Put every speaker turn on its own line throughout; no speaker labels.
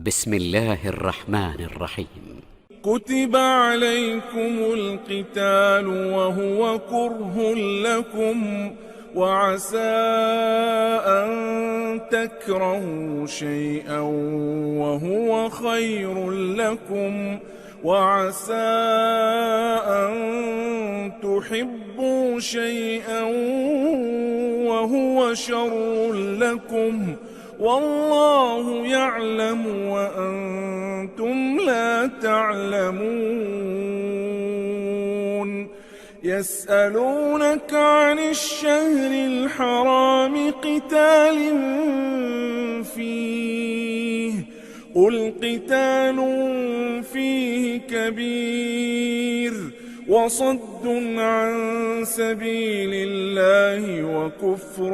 بسم الله الرحمن الرحيم.
كتب عليكم القتال وهو كره لكم وعسى أن تكرهوا شيئا وهو خير لكم وعسى أن تحبوا شيئا وهو شر لكم والله يعلم وأنتم لا تعلمون. يسألونك عن الشهر الحرام قتال فيه قل قتال فيه كبير وصد عن سبيل الله وكفر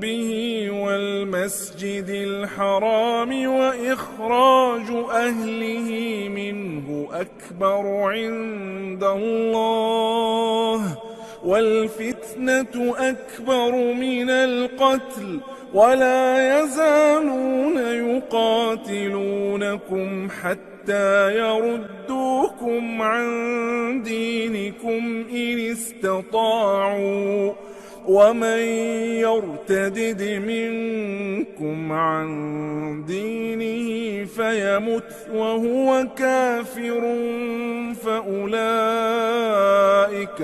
به والمسجد الحرام وإخراج أهله منه أكبر عند الله والفتنة أكبر من القتل ولا يزالون يقاتلونكم حتى يردوكم عن دينكم إن استطاعوا ومن يرتدد منكم عن فدينه فيمت وهو كافر فأولئك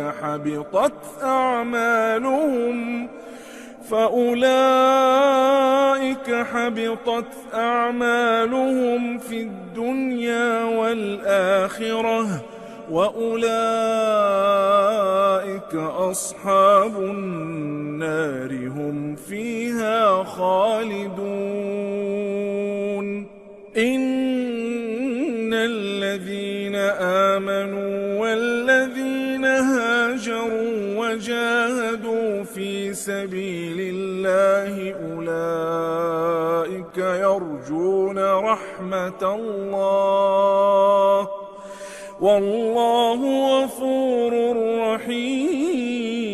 حبطت أعمالهم في الدنيا والآخرة وأولئك أصحاب النار هم فيها خالدون. إن الذين آمنوا والذين هاجروا وجاهدوا في سبيل الله أولئك يرجون رحمة الله والله غفور رحيم.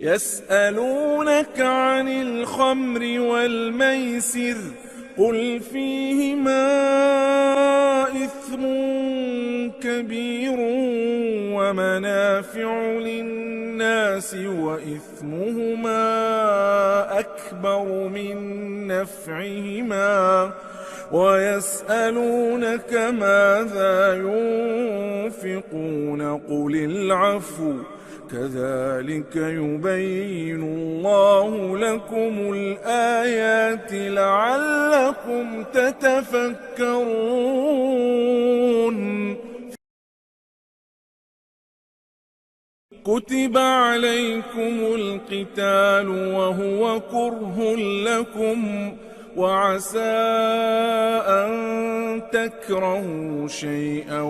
يسألونك عن الخمر والميسر قل فيهما إثم كبير ومنافع للناس وإثمهما أكبر من نفعهما ويسألونك ماذا ينفقون قل العفو كذلك يبين الله لكم الآيات لعلكم تتفكرون. كتب عليكم القتال وهو كره لكم وعسى أن تكرهوا شيئا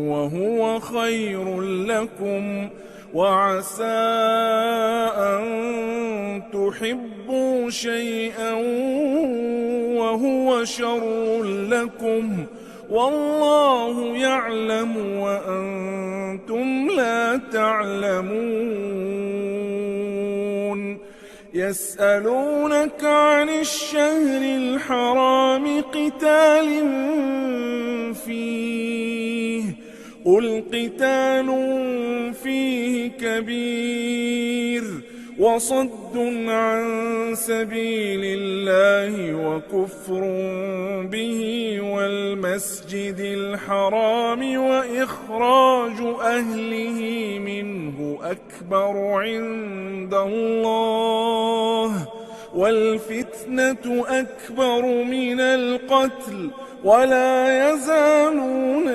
وهو خير لكم وعسى أن تحبوا شيئا وهو شر لكم والله يعلم وأنتم لا تعلمون. يسألونك عن الشهر الحرام قتال فيه قل قتال فيه كبير وصد عن سبيل الله وكفر به والمسجد الحرام وإخراج أهله منه أكبر عند الله والفتنة أكبر من القتل ولا يزالون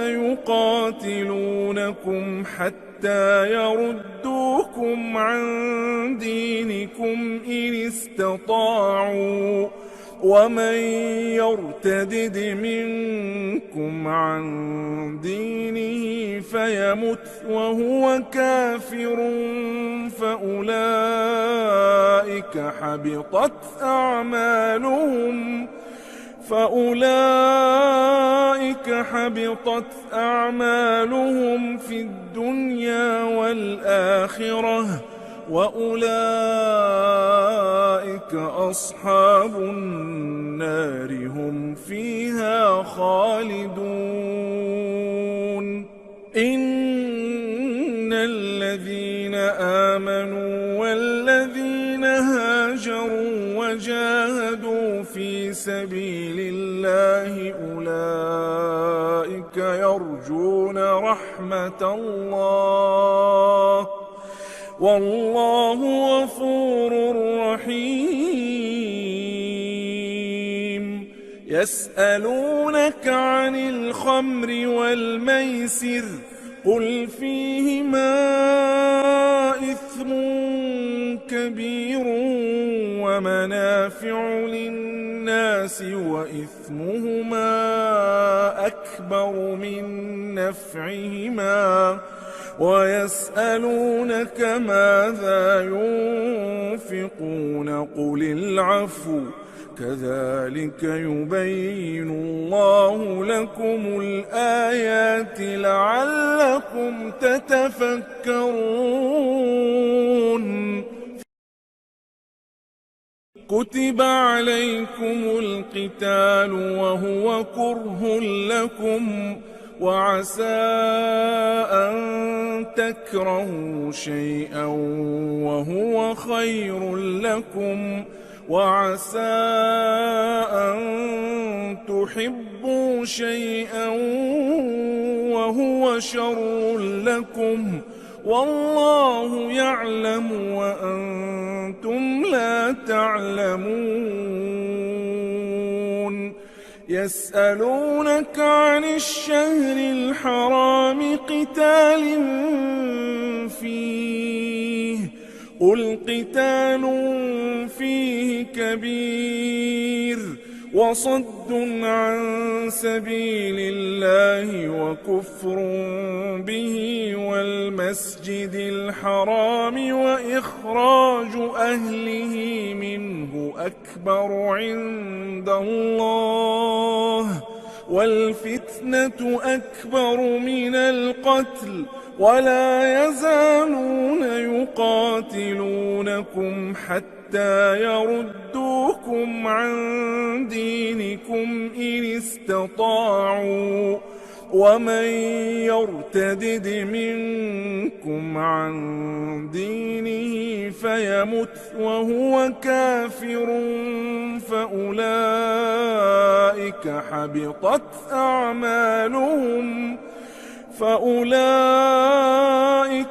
يقاتلونكم حتى يردوكم عن دينكم إن استطاعوا ومن يرتدد منكم عن دينه فيمت وهو كافر فأولئك حبطت أعمالهم في الدنيا والآخرة وأولئك أصحاب النار النار هم فيها خالدون إن الذين آمنوا والذين هاجروا وجاهدوا في سبيل الله أولئك يرجون رحمة الله والله غفور رحيم يسألونك عن الخمر والميسر قل فيهما إثم كبير ومنافع للناس وإثمهما أكبر من نفعهما ويسألونك ماذا ينفقون قل العفو كذلك يبين الله لكم الآيات لعلكم تتفكرون كتب عليكم القتال وهو كره لكم وعسى أن تكرهوا شيئا وهو خير لكم وعسى أن تحبوا شيئا وهو شر لكم والله يعلم وأنتم لا تعلمون يسألونك عن الشهر الحرام قتال فيه قل قتال فيه كبير وصد عن سبيل الله وكفر به والمسجد الحرام وإخراج أهله منه أكبر عند الله والفتنة أكبر من القتل ولا يزالون يقاتلونكم حتى يردوكم عن دينكم إن استطاعوا ومن يرتدد منكم عن دينه فيمت وهو كافر فأولئك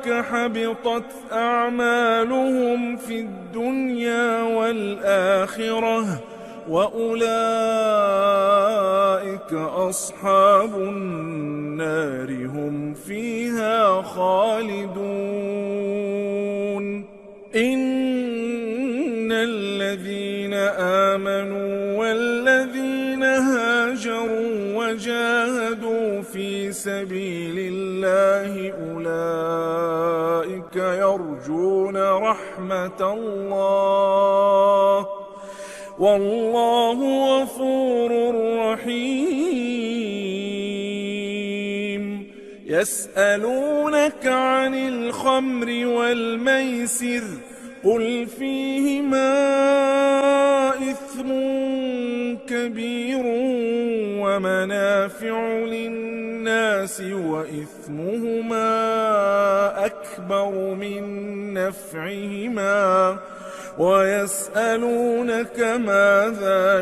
حبطت أعمالهم في الدنيا والآخرة وأولئك أصحاب النار هم فيها خالدون إن الذين آمنوا والذين هاجروا وجاهدوا في سبيل الله أولئك يرجون رحمة الله والله غفور رحيم يسألونك عن الخمر والميسر قل فيهما إثم كبير ومنافع للناس وإثمهما أكبر من نفعهما ويسألونك ماذا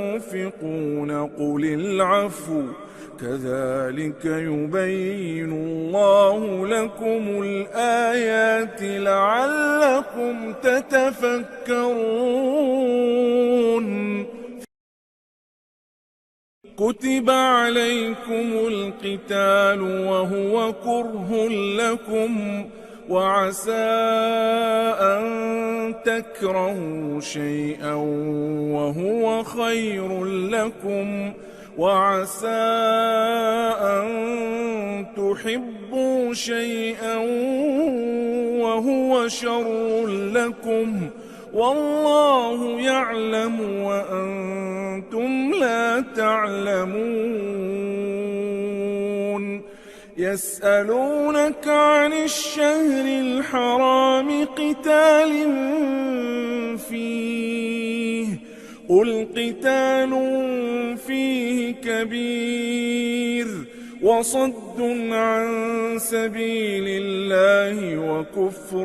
ينفقون قل العفو كذلك يبين الله لكم الآيات لعلكم تتفكرون كتب عليكم القتال وهو كره لكم وعسى أن تكرهوا شيئا وهو خير لكم وعسى أن تحبوا شيئا وهو شر لكم والله يعلم وأنتم لا تعلمون يسألونك عن الشهر الحرام قتال فيه قل قتال فيه كبير وصد عن سبيل الله وكفر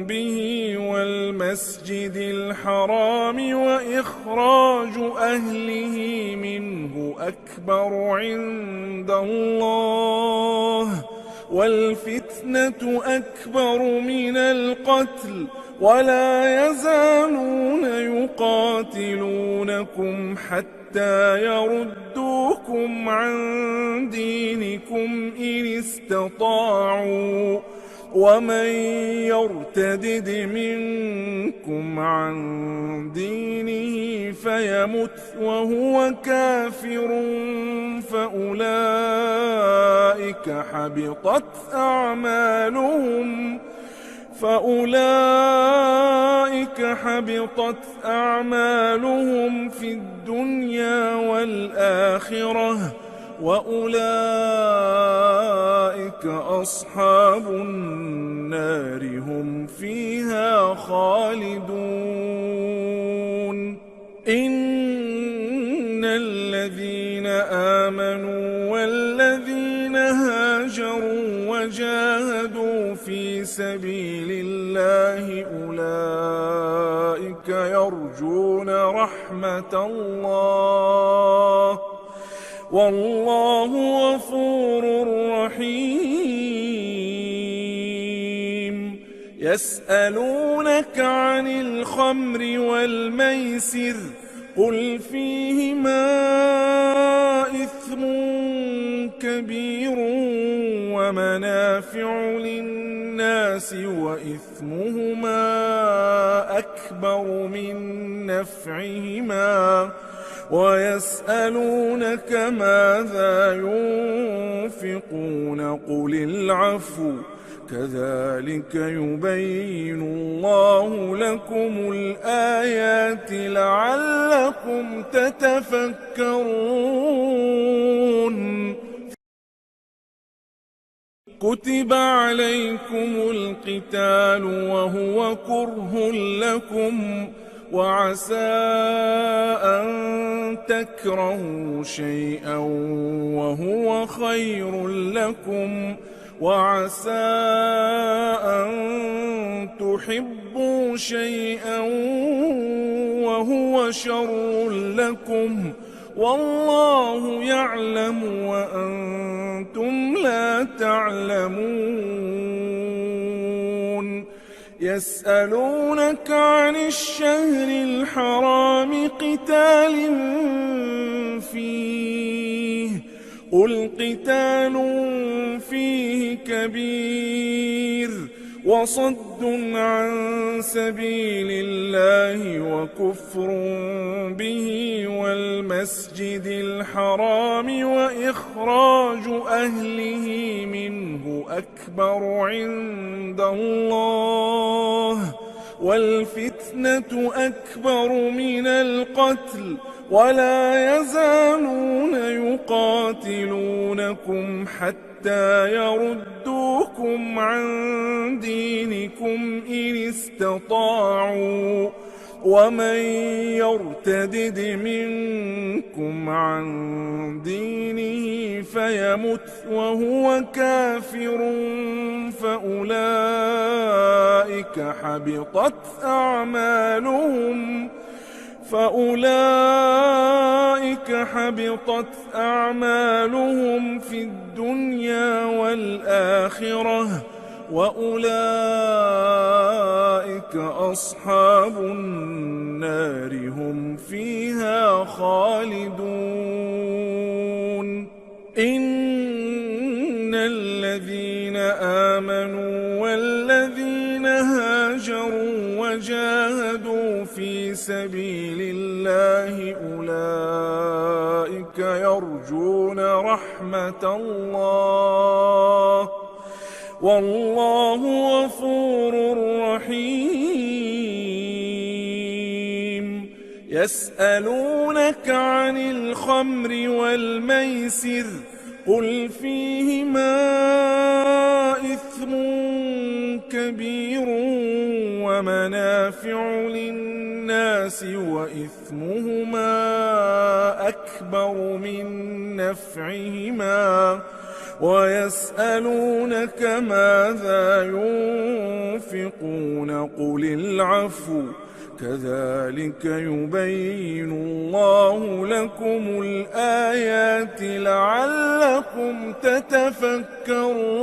به والمسجد الحرام وإخراج أهله منه أكبر عند الله والفتنة أكبر من القتل ولا يزالون يقاتلونكم حتى يردوكم عن دينكم إن استطاعوا ومن يرتدد منكم عن دينه فيمت وهو كافر فأولئك حبطت أعمالهم في الدنيا والآخرة وأولئك أصحاب النار هم فيها خالدون إن الذين آمنوا والذين هاجروا وجاهدوا في سبيل الله أولئك يرجون رحمة الله والله غفور رحيم يسألونك عن الخمر والميسر قل فيهما إثم كبير ومنافع للناس وإثمهما أكبر من نفعهما ويسألونك ماذا ينفقون قل العفو كذلك يبين الله لكم الآيات لعلكم تتفكرون كتب عليكم القتال وهو كره لكم وعسى أن تكرهوا شيئا وهو خير لكم وعسى أن تحبوا شيئا وهو شر لكم والله يعلم وأنتم لا تعلمون يسألونك عن الشهر الحرام قتال فيه قل قتال فيه كبير وصد عن سبيل الله وكفر به والمسجد الحرام وإخراج أهله منه أكبر عند الله والفتنة أكبر من القتل ولا يزالون يقاتلونكم حتى يردوكم عن دينكم إن استطاعوا ومن يرتدد منكم عن دينه فيمت وهو كافر فأولئك حبطت أعمالهم في الدنيا والآخرة وأولئك أصحاب النار هم فيها خالدون إن الذين آمنوا والذين هاجروا وجاهدوا في سبيل الله أولئك يرجون رحمة الله والله غفور رحيم يسألونك عن الخمر والميسر قل فيهما إثم كبير ومنافع للناس وإثمهما أكبر من نفعهما ويسألونك ماذا ينفقون قل العفو كذلك يبين الله لكم الآيات لعلكم تتفكرون.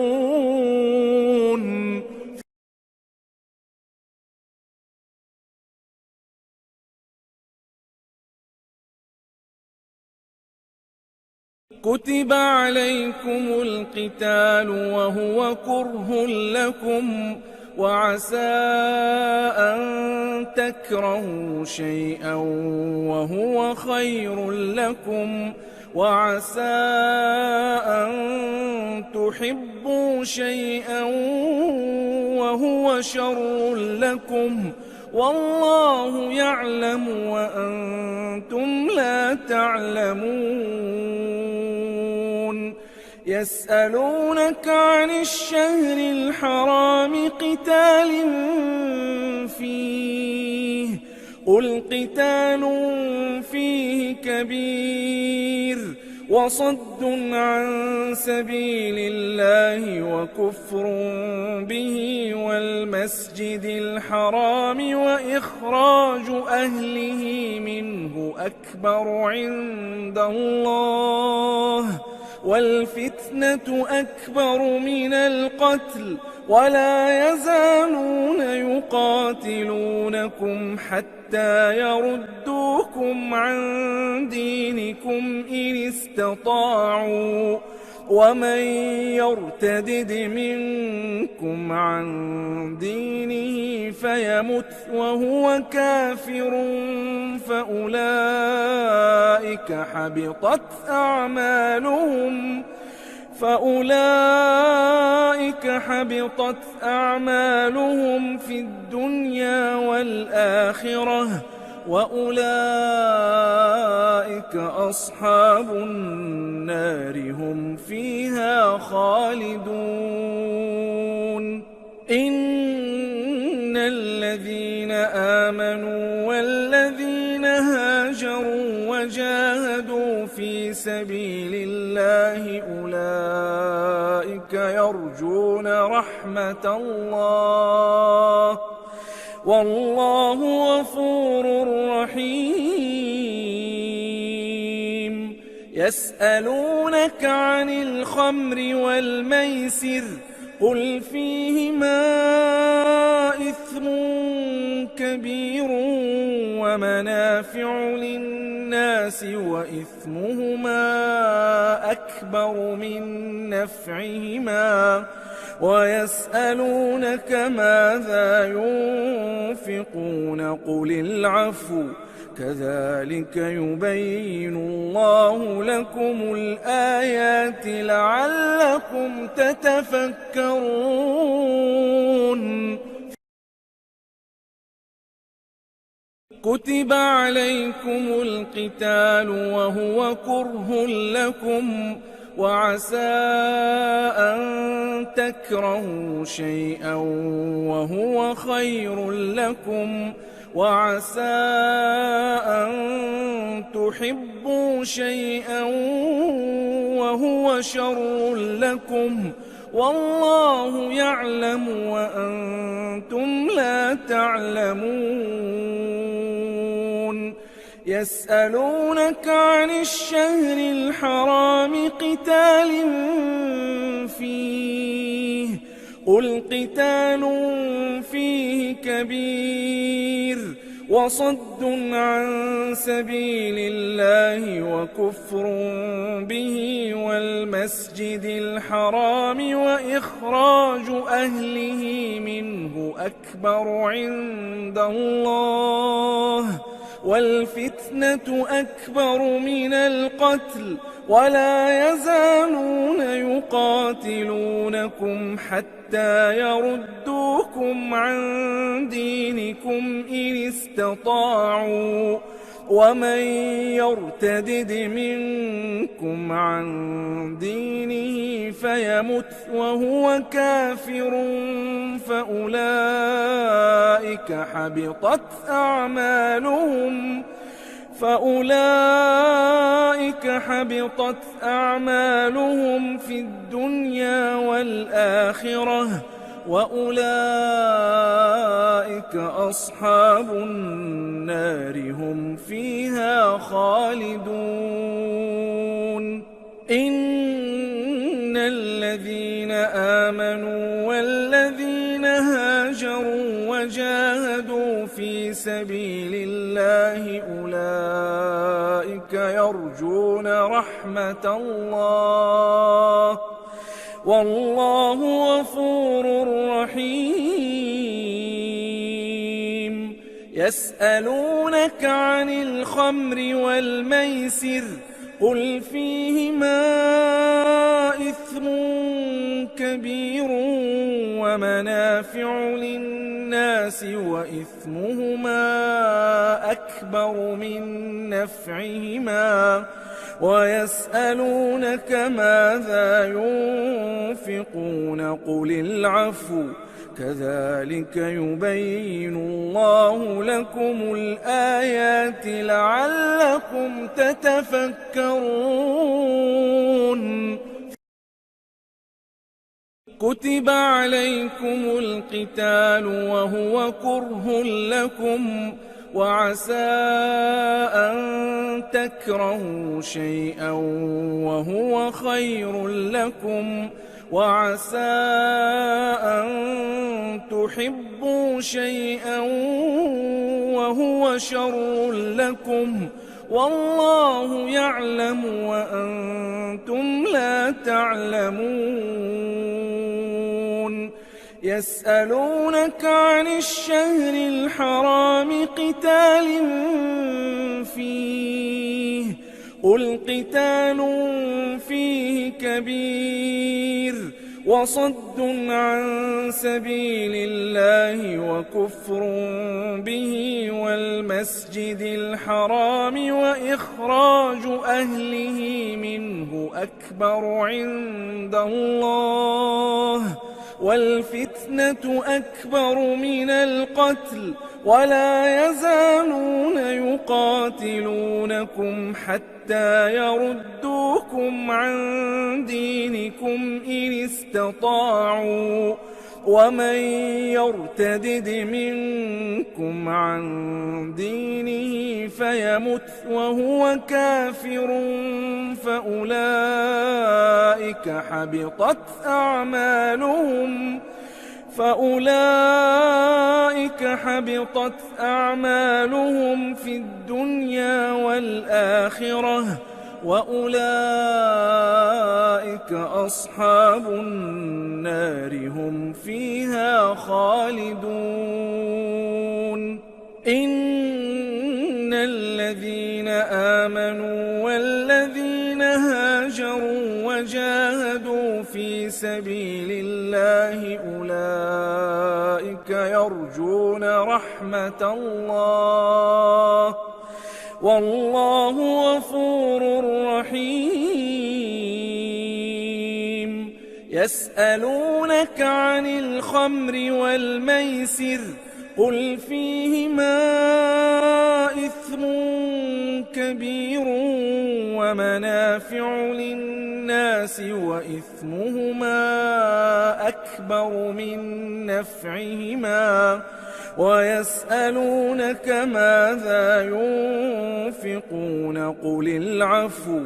كتب عليكم القتال وهو كره لكم وعسى أن تكرهوا شيئا وهو خير لكم وعسى أن تحبوا شيئا وهو شر لكم والله يعلم وأنتم لا تعلمون. يسألونك عن الشهر الحرام قتال فيه قل قتال فيه كبير وصد عن سبيل الله وكفر به والمسجد الحرام وإخراج أهله منه أكبر عند الله والفتنة أكبر من القتل ولا يزالون يقاتلونكم حتى يردوكم عن دينكم إن استطاعوا ومن يرتدد منكم عن دينه فيمت وهو كافر فأولئك حبطت أعمالهم في الدنيا والآخرة وأولئك أصحاب النار هم فيها خالدون. إن الذين آمنوا والذين هاجروا وجاهدوا في سبيل الله أولئك يرجون رحمة الله والله غفور رحيم. يسألونك عن الخمر والميسر قل فيهما إثم كبير ومنافع للناس وإثمهما أكبر من نفعهما ويسألونك ماذا ينفقون قل العفو كذلك يبين الله لكم الآيات لعلكم تتفكرون. كتب عليكم القتال وهو كره لكم وعسى أن تكرهوا شيئا وهو خير لكم وعسى أن تحبوا شيئا وهو شر لكم والله يعلم وأنتم لا تعلمون. يسألونك عن الشهر الحرام قتال فيه قل قتال فيه كبير وصد عن سبيل الله وكفر به والمسجد الحرام وإخراج أهله منه أكبر عند الله والفتنة أكبر من القتل ولا يزالون يقاتلونكم حتى يردوكم عن دينكم إن استطاعوا ومن يرتدد منكم عن دينه فيمت وهو كافر فأولئك حبطت أعمالهم في الدنيا والآخرة وأولئك أصحاب النار هم فيها خالدون إن الذين آمنوا والذين هاجروا وجاهدوا في سبيل الله أولئك يرجون رحمة الله والله غفور رحيم يسألونك عن الخمر والميسر قل فيهما إثم كبير ومنافع للناس وإثمهما أكبر من نفعهما ويسألونك ماذا ينفقون قل العفو كذلك يبين الله لكم الآيات لعلكم تتفكرون كتب عليكم القتال وهو كره لكم وعسى أن تكرهوا شيئا وهو خير لكم وعسى أن تحبوا شيئا وهو شر لكم والله يعلم وأنتم لا تعلمون يسألونك عن الشهر الحرام قتال فيه قل قتال فيه كبير وصد عن سبيل الله وكفر به والمسجد الحرام وإخراج أهله منه أكبر عند الله والفتنة أكبر من القتل ولا يزالون يقاتلونكم حتى يردوكم عن دينكم إن استطاعوا ومن يرتدد منكم عن دينه فيمت وهو كافر فأولئك حبطت أعمالهم في الدنيا والآخرة وأولئك أصحاب النار هم فيها خالدون إن الذين آمنوا والذين هاجروا وجاهدوا في سبيل الله أولئك يرجون رحمة الله والله غفور رحيم يسألونك عن الخمر والميسر قل فيهما إثم كبير ومنافع للناس وإثمهما أكبر من نفعهما ويسألونك ماذا ينفقون قل العفو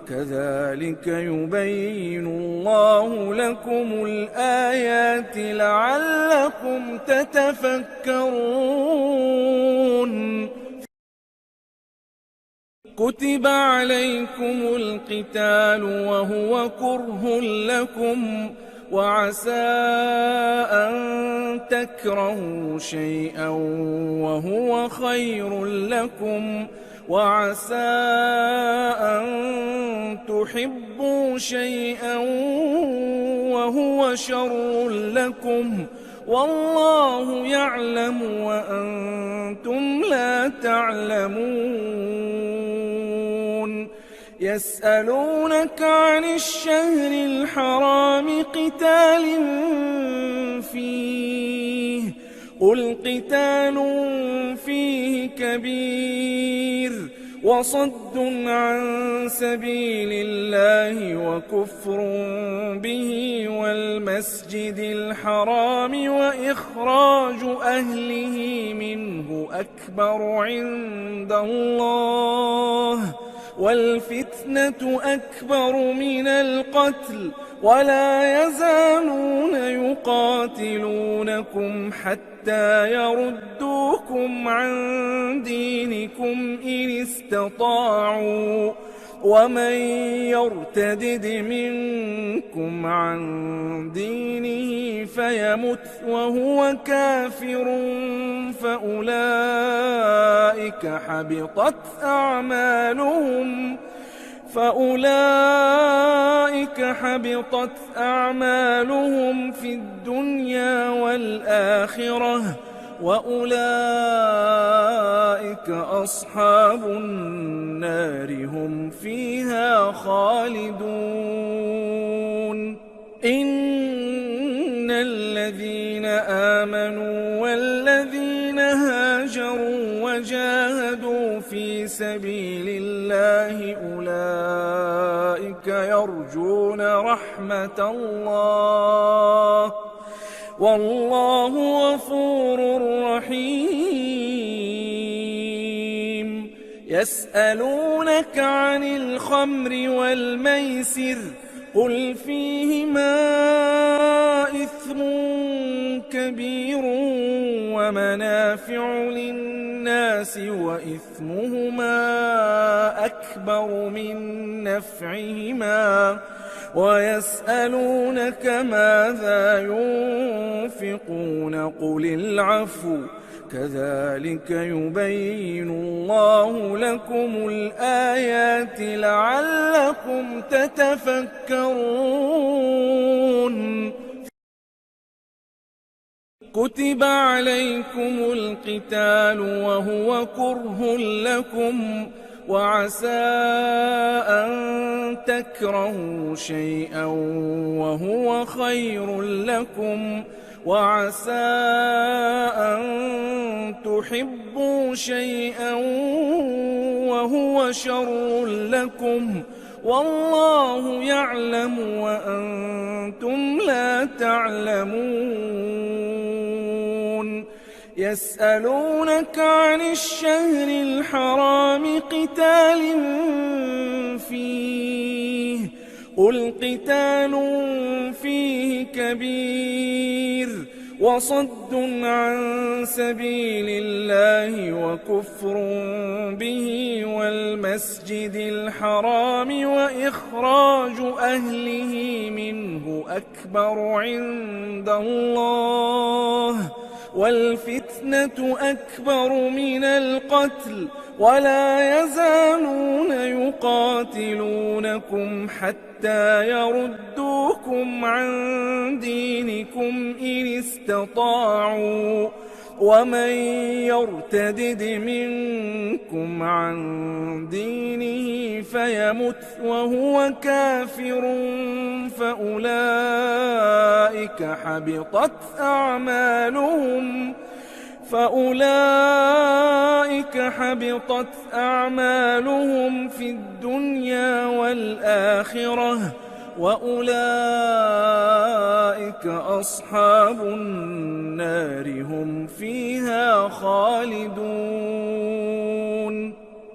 كذلك يبين الله لكم الآيات لعلكم تتفكرون كتب عليكم القتال وهو كره لكم وعسى أن تكرهوا شيئا وهو خير لكم وعسى أن تحبوا شيئا وهو شر لكم والله يعلم وأنتم لا تعلمون يسألونك عن الشهر الحرام قتال فيه قل قتال فيه كبير وصد عن سبيل الله وكفر به والمسجد الحرام وإخراج أهله منه أكبر عند الله والفتنة أكبر من القتل ولا يزالون يقاتلونكم حتى يردوكم عن دينكم إن استطاعوا ومن يرتدد منكم عن دينه فيمت وهو كافر فأولئك حبطت أعمالهم في الدنيا والآخرة وأولئك أصحاب النار هم فيها خالدون إن الذين آمنوا والذين هاجروا وجاهدوا في سبيل الله أولئك يرجون رحمة الله والله غفور رحيم يسألونك عن الخمر والميسر قل فيهما إثم كبير ومنافع للناس وإثمهما أكبر من نفعهما ويسألونك ماذا ينفقون قل العفو كذلك يبين الله لكم الآيات لعلكم تتفكرون كتب عليكم القتال وهو كره لكم وعسى أن تكرهوا شيئا وهو خير لكم وعسى أن تحبوا شيئا وهو شر لكم والله يعلم وأنتم لا تعلمون يسألونك عن الشهر الحرام قتال فيه قل قتال فيه كبير وصد عن سبيل الله وكفر به والمسجد الحرام وإخراج أهله منه أكبر عند الله والفتنة أكبر من القتل ولا يزالون يقاتلونكم حتى يردوكم عن دينكم إن استطاعوا ومن يرتدد منكم عن دينه فيمت وهو كافر فأولئك حبطت أعمالهم في الدنيا والآخرة وأولئك أصحاب النار هم فيها خالدون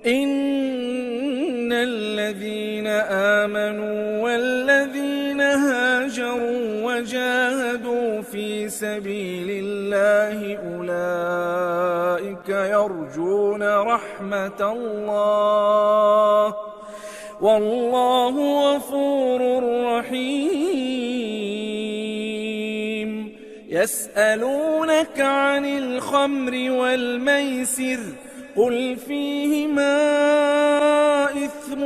إن الذين آمنوا والذين هاجروا وجاهدوا في سبيل الله أولئك يرجون رحمة الله والله غفور رحيم يسألونك عن الخمر والميسر قل فيهما إثم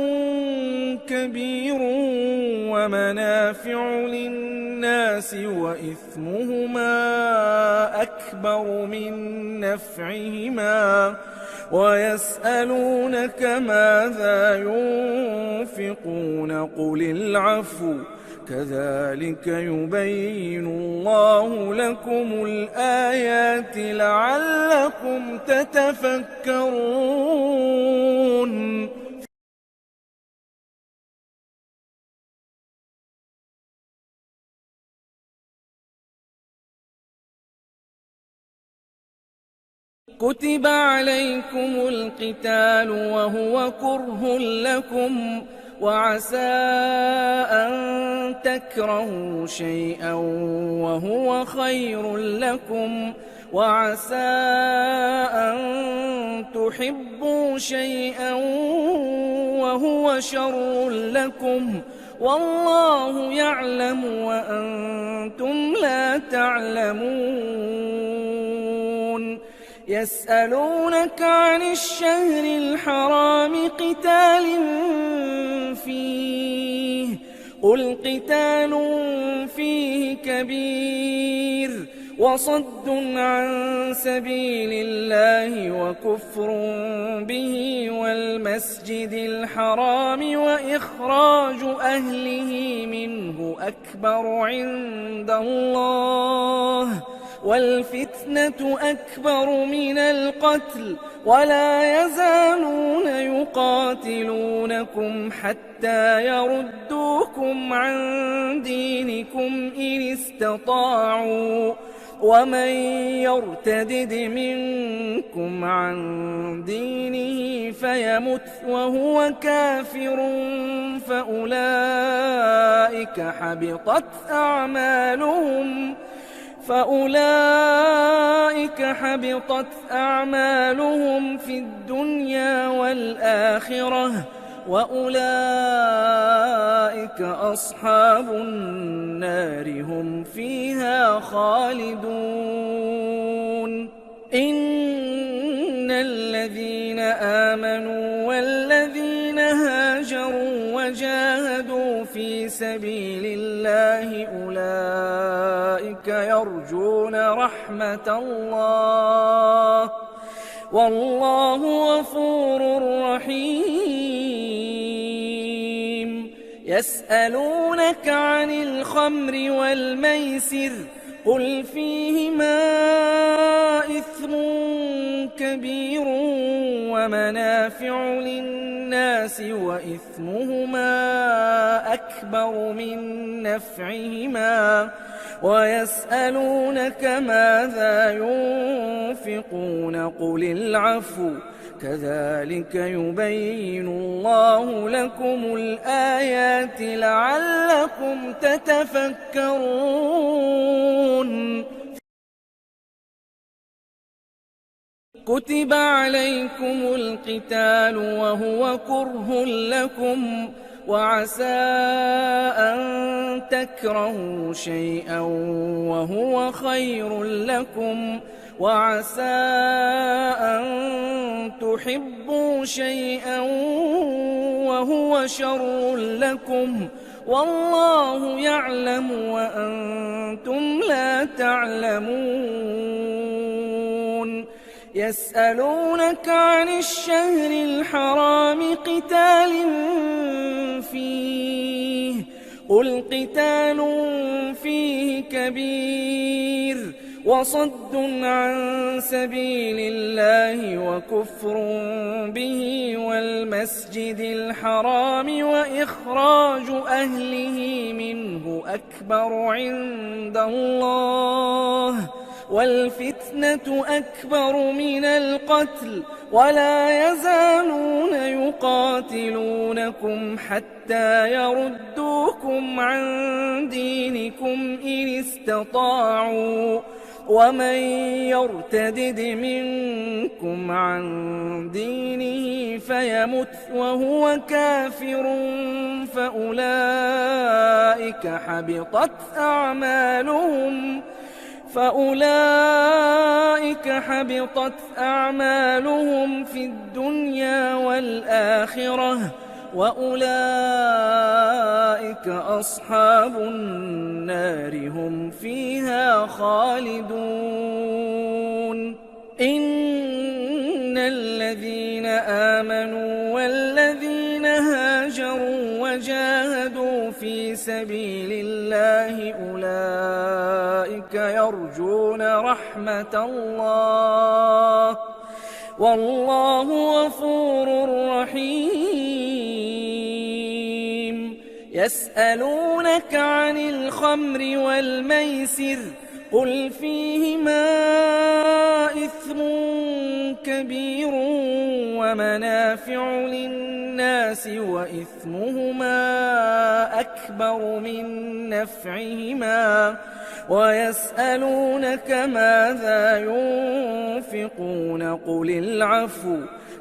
كبير ومنافع للناس للناس وإثمهما أكبر من نفعهما ويسألونك ماذا ينفقون قل العفو كذلك يبين الله لكم الآيات لعلكم تتفكرون كتب عليكم القتال وهو كره لكم وعسى أن تكرهوا شيئا وهو خير لكم وعسى أن تحبوا شيئا وهو شر لكم والله يعلم وأنتم لا تعلمون يسألونك عن الشهر الحرام قتال فيه قل قتال فيه كبير وصد عن سبيل الله وكفر به والمسجد الحرام وإخراج أهله منه أكبر عند الله والفتنة أكبر من القتل ولا يزالون يقاتلونكم حتى يردوكم عن دينكم إن استطاعوا ومن يرتدد منكم عن دينه فيمت وهو كافر فأولئك حبطت أعمالهم في الدنيا والآخرة وأولئك أصحاب النار هم فيها خالدون إن الذين آمنوا والذين هاجروا وجاهدوا في سبيل الله أولئك يرجون رحمة الله والله غفور رحيم يسألونك عن الخمر والميسر قل فيهما إثم كبير ومنافع للناس وإثمهما أكبر من نفعهما ويسألونك ماذا ينفقون قل العفو كذلك يبين الله لكم الآيات لعلكم تتفكرون كتب عليكم القتال وهو كره لكم وعسى أن تكرهوا شيئا وهو خير لكم وعسى أن تحبوا شيئا وهو شر لكم والله يعلم وأنتم لا تعلمون يسألونك عن الشهر الحرام قتال فيه قل قتال فيه كبير وصد عن سبيل الله وكفر به والمسجد الحرام وإخراج أهله منه أكبر عند الله والفتنة أكبر من القتل ولا يزالون يقاتلونكم حتى يردوكم عن دينكم إن استطاعوا ومن يرتدد منكم عن دينه فيمت وهو كافر فأولئك حبطت أعمالهم في الدنيا والآخرة وأولئك أصحاب النار هم فيها خالدون إن الذين آمنوا والذين هاجروا وجاهدوا في سبيل الله أولئك يرجون رحمة الله والله غفور رحيم يسألونك عن الخمر والميسر قل فيهما إثم كبير ومنافع للناس وإثمهما أكبر من نفعهما ويسألونك ماذا ينفقون قل العفو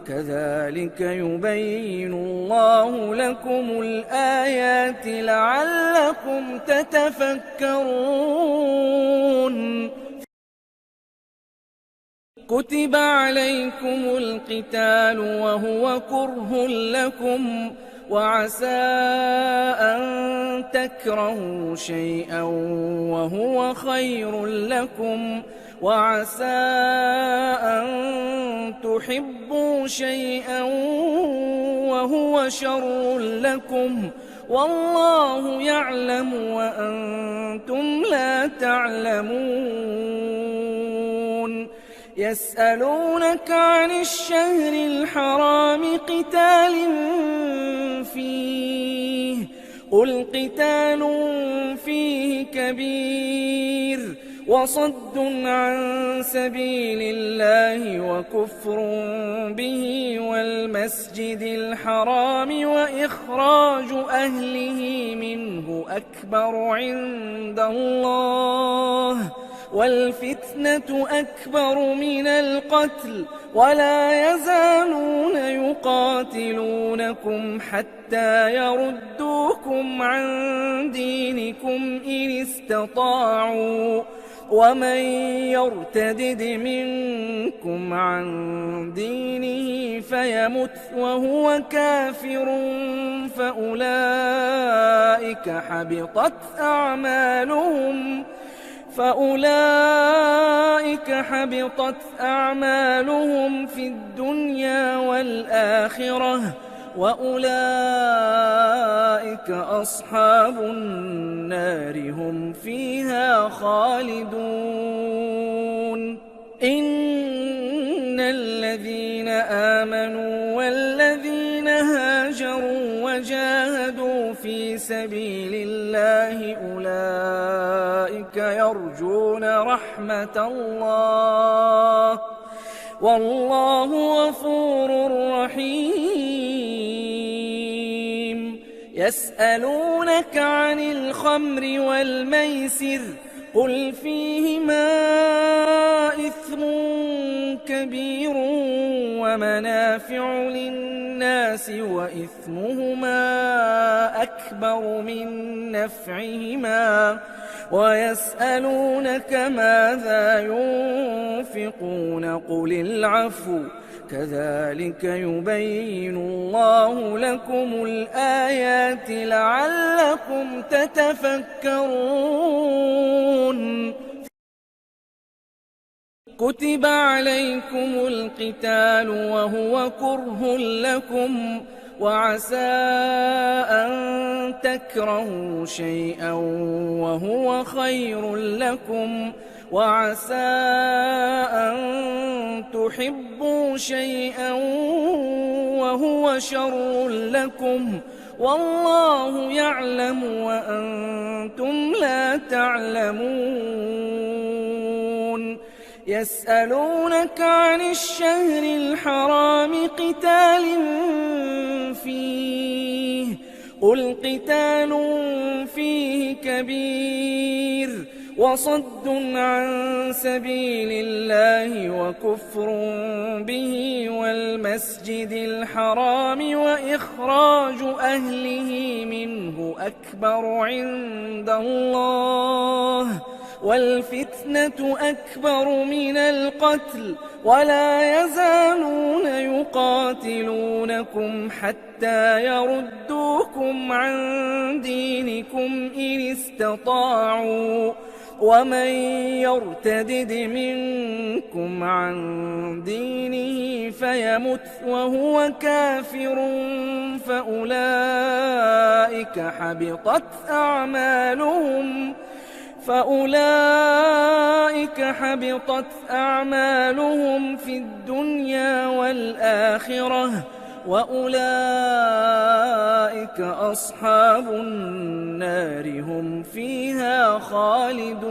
كذلك يبين الله لكم الآيات لعلكم تتفكرون كتب عليكم القتال وهو كره لكم وعسى أن تكرهوا شيئا وهو خير لكم وعسى أن تحبوا شيئا وهو شر لكم والله يعلم وأنتم لا تعلمون يسألونك عن الشهر الحرام قتال فيه قل قتال فيه كبير وصد عن سبيل الله وكفر به والمسجد الحرام وإخراج أهله منه أكبر عند الله والفتنة أكبر من القتل ولا يزالون يقاتلونكم حتى يردوكم عن دينكم إن استطاعوا ومن يرتدد منكم عن دينه فيمت وهو كافر فأولئك حبطت أعمالهم في الدنيا والآخرة وأولئك أصحاب النار هم فيها خالدون إن الذين آمنوا والذين هاجروا وجاهدوا في سبيل الله أولئك يرجون رحمة الله والله غفور رحيم يسألونك عن الخمر والميسر قل فيهما إثم كبير ومنافع للناس وإثمهما أكبر من نفعهما ويسألونك ماذا ينفقون قل العفو كذلك يبين الله لكم الآيات لعلكم تتفكرون كتب عليكم القتال وهو كره لكم وعسى أن تكرهوا شيئا وهو خير لكم وعسى أن تحبوا شيئا وهو شر لكم والله يعلم وأنتم لا تعلمون يسألونك عن الشهر الحرام قتال فيه قل قتال فيه كبير وصد عن سبيل الله وكفر به والمسجد الحرام وإخراج أهله منه أكبر عند الله والفتنة أكبر من القتل ولا يزالون يقاتلونكم حتى يردوكم عن دينكم إن استطاعوا ومن يرتدد منكم عن دينه فيمت وهو كافر فأولئك حبطت أعمالهم في الدنيا والآخرة وأولئك أصحاب النار هم فيها خالدون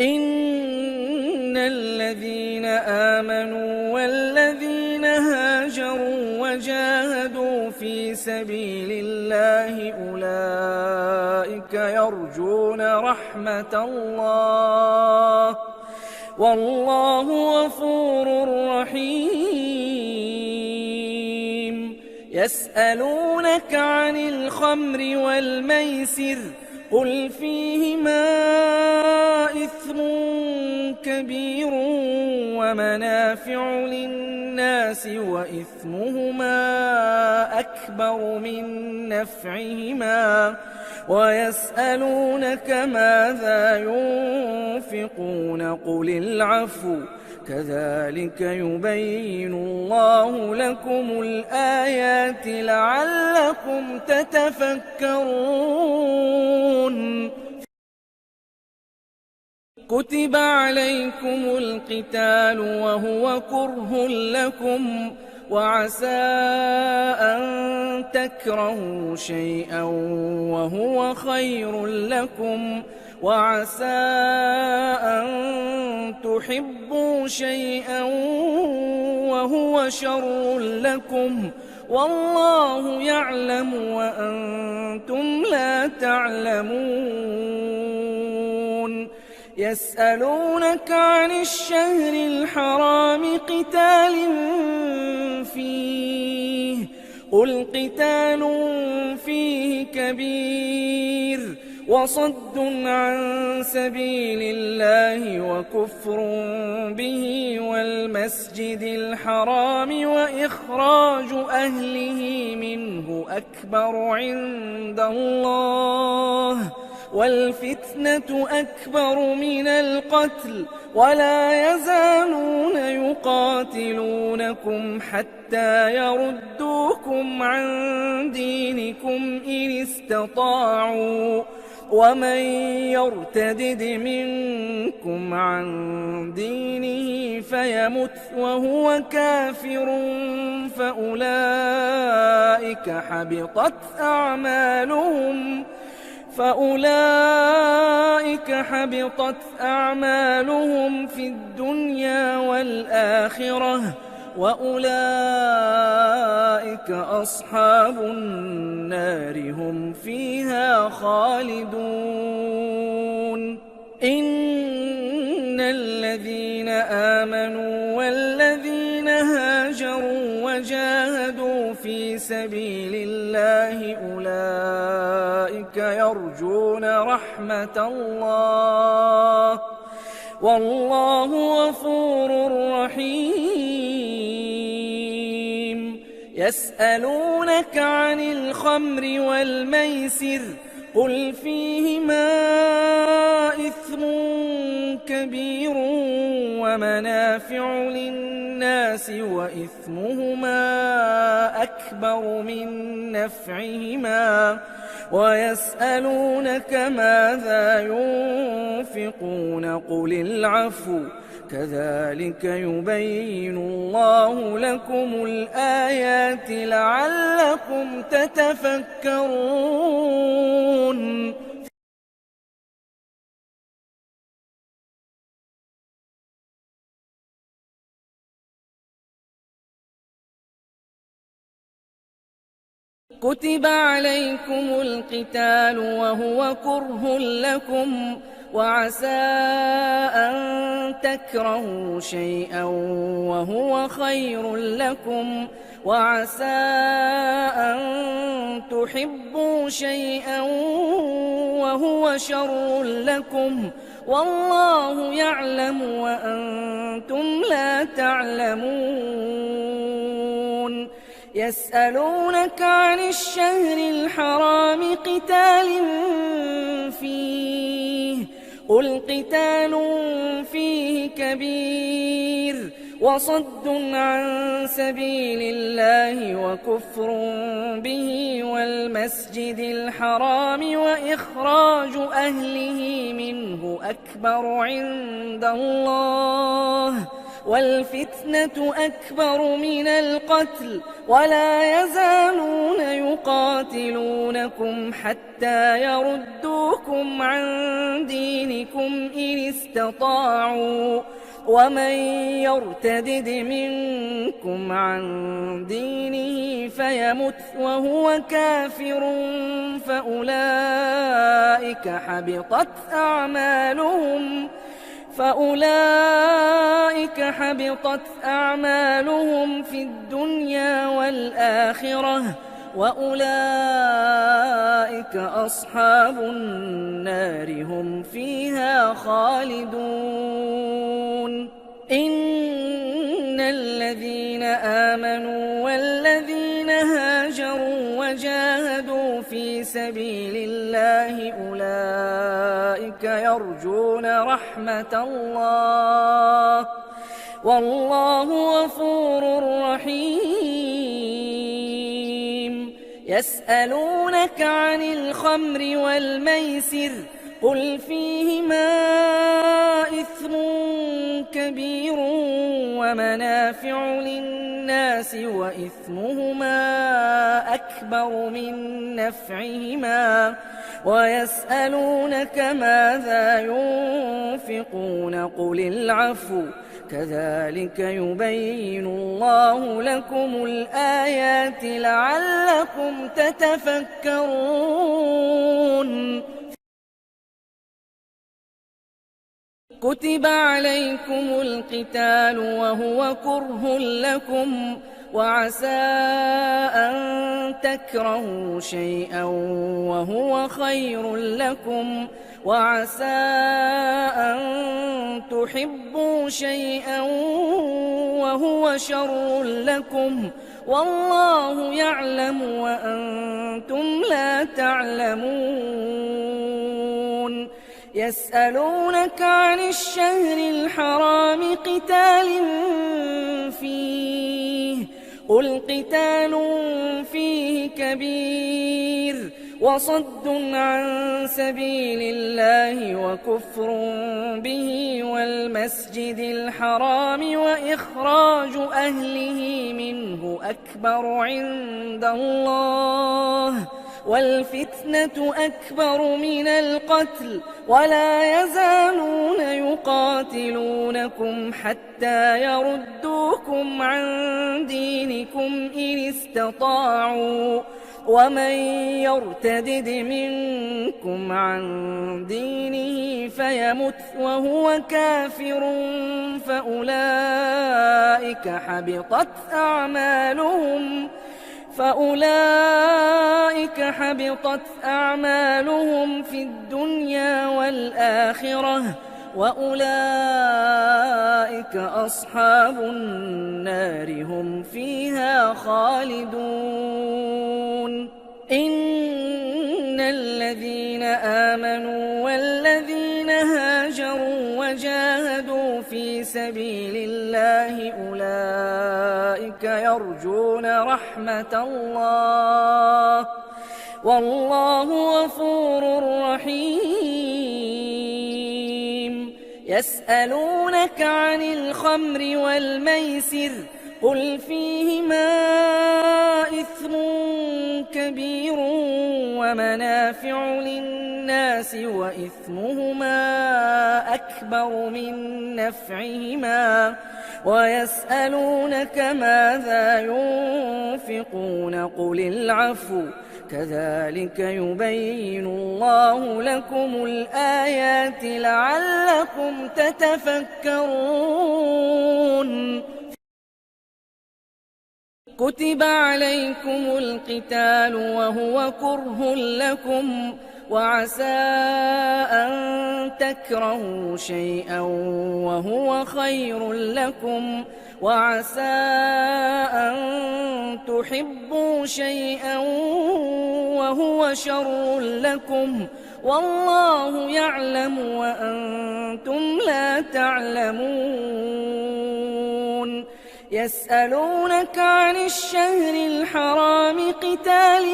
إن الذين آمنوا والذين هاجروا وجاهدوا في سبيل الله أولئك يرجون رحمة الله والله غفور رحيم يسألونك عن الخمر والميسر قل فيهما إثم كبير ومنافع للناس وإثمهما أكبر من نفعهما ويسألونك ماذا ينفقون قل العفو كذلك يبين الله لكم الآيات لعلكم تتفكرون كتب عليكم القتال وهو كره لكم وعسى أن تكرهوا شيئا وهو خير لكم وعسى أن تحبوا شيئا وهو شر لكم والله يعلم وأنتم لا تعلمون يسألونك عن الشهر الحرام قتال فيه قل قتال فيه كبير وصد عن سبيل الله وكفر به والمسجد الحرام وإخراج أهله منه أكبر عند الله والفتنة أكبر من القتل ولا يزالون يقاتلونكم حتى يردوكم عن دينكم إن استطاعوا ومن يرتدد منكم عن دينه فيمت وهو كافر فأولئك حبطت أعمالهم في الدنيا والآخرة وأولئك أصحاب النار هم فيها خالدون إن الذين آمنوا والذين هاجروا وجاهدوا في سبيل الله أولئك يرجون رحمة الله والله غفور رحيم يسألونك عن الخمر والميسر قل فيهما إثم كبير ومنافع للناس وإثمهما أكبر من نفعهما ويسألونك ماذا ينفقون قل العفو كذلك يبين الله لكم الآيات لعلكم تتفكرون كتب عليكم القتال وهو كره لكم وعسى أن تكرهوا شيئا وهو خير لكم وعسى أن تحبوا شيئا وهو شر لكم والله يعلم وأنتم لا تعلمون يسألونك عن الشهر الحرام قتال فيه قل قتال فيه كبير وصد عن سبيل الله وكفر به والمسجد الحرام وإخراج أهله منه أكبر عند الله والفتنة أكبر من القتل ولا يزالون يقاتلونكم حتى يردوكم عن دينكم إن استطاعوا ومن يرتدد منكم عن دينه فيمت وهو كافر فأولئك حبطت أعمالهم في الدنيا والآخرة وأولئك أصحاب النار هم فيها خالدون إن الذين آمنوا والذين هاجروا وجاهدوا في سبيل الله أولئك يرجون رحمة الله والله غفور رحيم يسألونك عن الخمر والميسر قل فيهما إثم كبير ومنافع للناس وإثمهما أكبر من نفعهما ويسألونك ماذا ينفقون قل العفو كذلك يبين الله لكم الآيات لعلكم تتفكرون كتب عليكم القتال وهو كره لكم وعسى أن تكرهوا شيئا وهو خير لكم وعسى أن تحبوا شيئا وهو شر لكم والله يعلم وأنتم لا تعلمون يسألونك عن الشهر الحرام قتال فيه قل قتال فيه كبير وصد عن سبيل الله وكفر به والمسجد الحرام وإخراج أهله منه أكبر عند الله والفتنة أكبر من القتل ولا يزالون يقاتلونكم حتى يردوكم عن دينكم إن استطاعوا ومن يرتدد منكم عن دينه فيمت وهو كافر فأولئك حبطت أعمالهم في الدنيا والآخرة وأولئك أصحاب النار هم فيها خالدون إن الذين آمنوا والذين هاجروا وجاهدوا في سبيل الله أولئك يرجون رحمة الله والله غفور رحيم يسألونك عن الخمر والميسر قل فيهما إثم كبير ومنافع للناس وإثمهما أكبر من نفعهما ويسألونك ماذا ينفقون قل العفو كذلك يبين الله لكم الآيات لعلكم تتفكرون كتب عليكم القتال وهو كره لكم وعسى أن تكرهوا شيئا وهو خير لكم وعسى أن تحبوا شيئا وهو شر لكم والله يعلم وأنتم لا تعلمون يسألونك عن الشهر الحرام قتال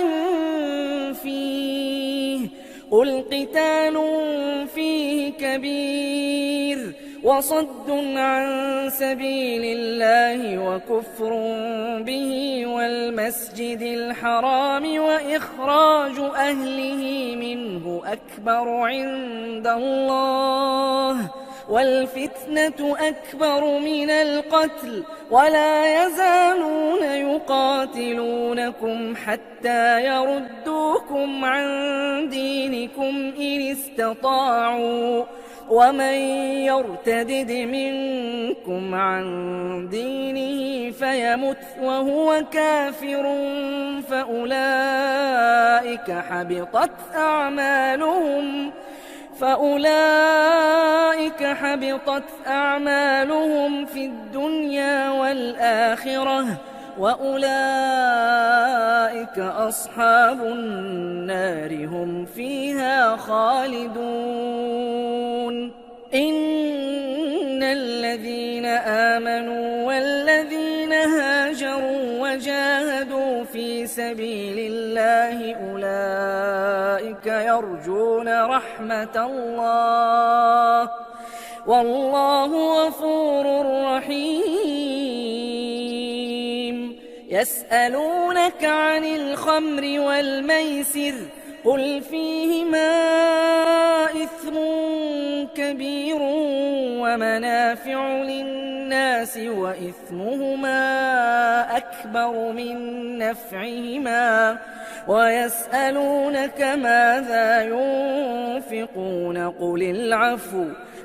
فيه قل قتال فيه كبير وصد عن سبيل الله وكفر به والمسجد الحرام وإخراج أهله منه أكبر عند الله والفتنة أكبر من القتل ولا يزالون يقاتلونكم حتى يردوكم عن دينكم إن استطاعوا ومن يرتدد منكم عن دينه فيمت وهو كافر فأولئك حبطت أعمالهم في الدنيا والآخرة وأولئك أصحاب النار هم فيها خالدون إن الذين آمنوا والذين هاجروا وجاهدوا في سبيل الله أولئك يرجون رحمة الله والله غفور رحيم يسألونك عن الخمر والميسر قل فيهما إثم كبير ومنافع للناس وإثمهما أكبر من نفعهما ويسألونك ماذا ينفقون قل العفو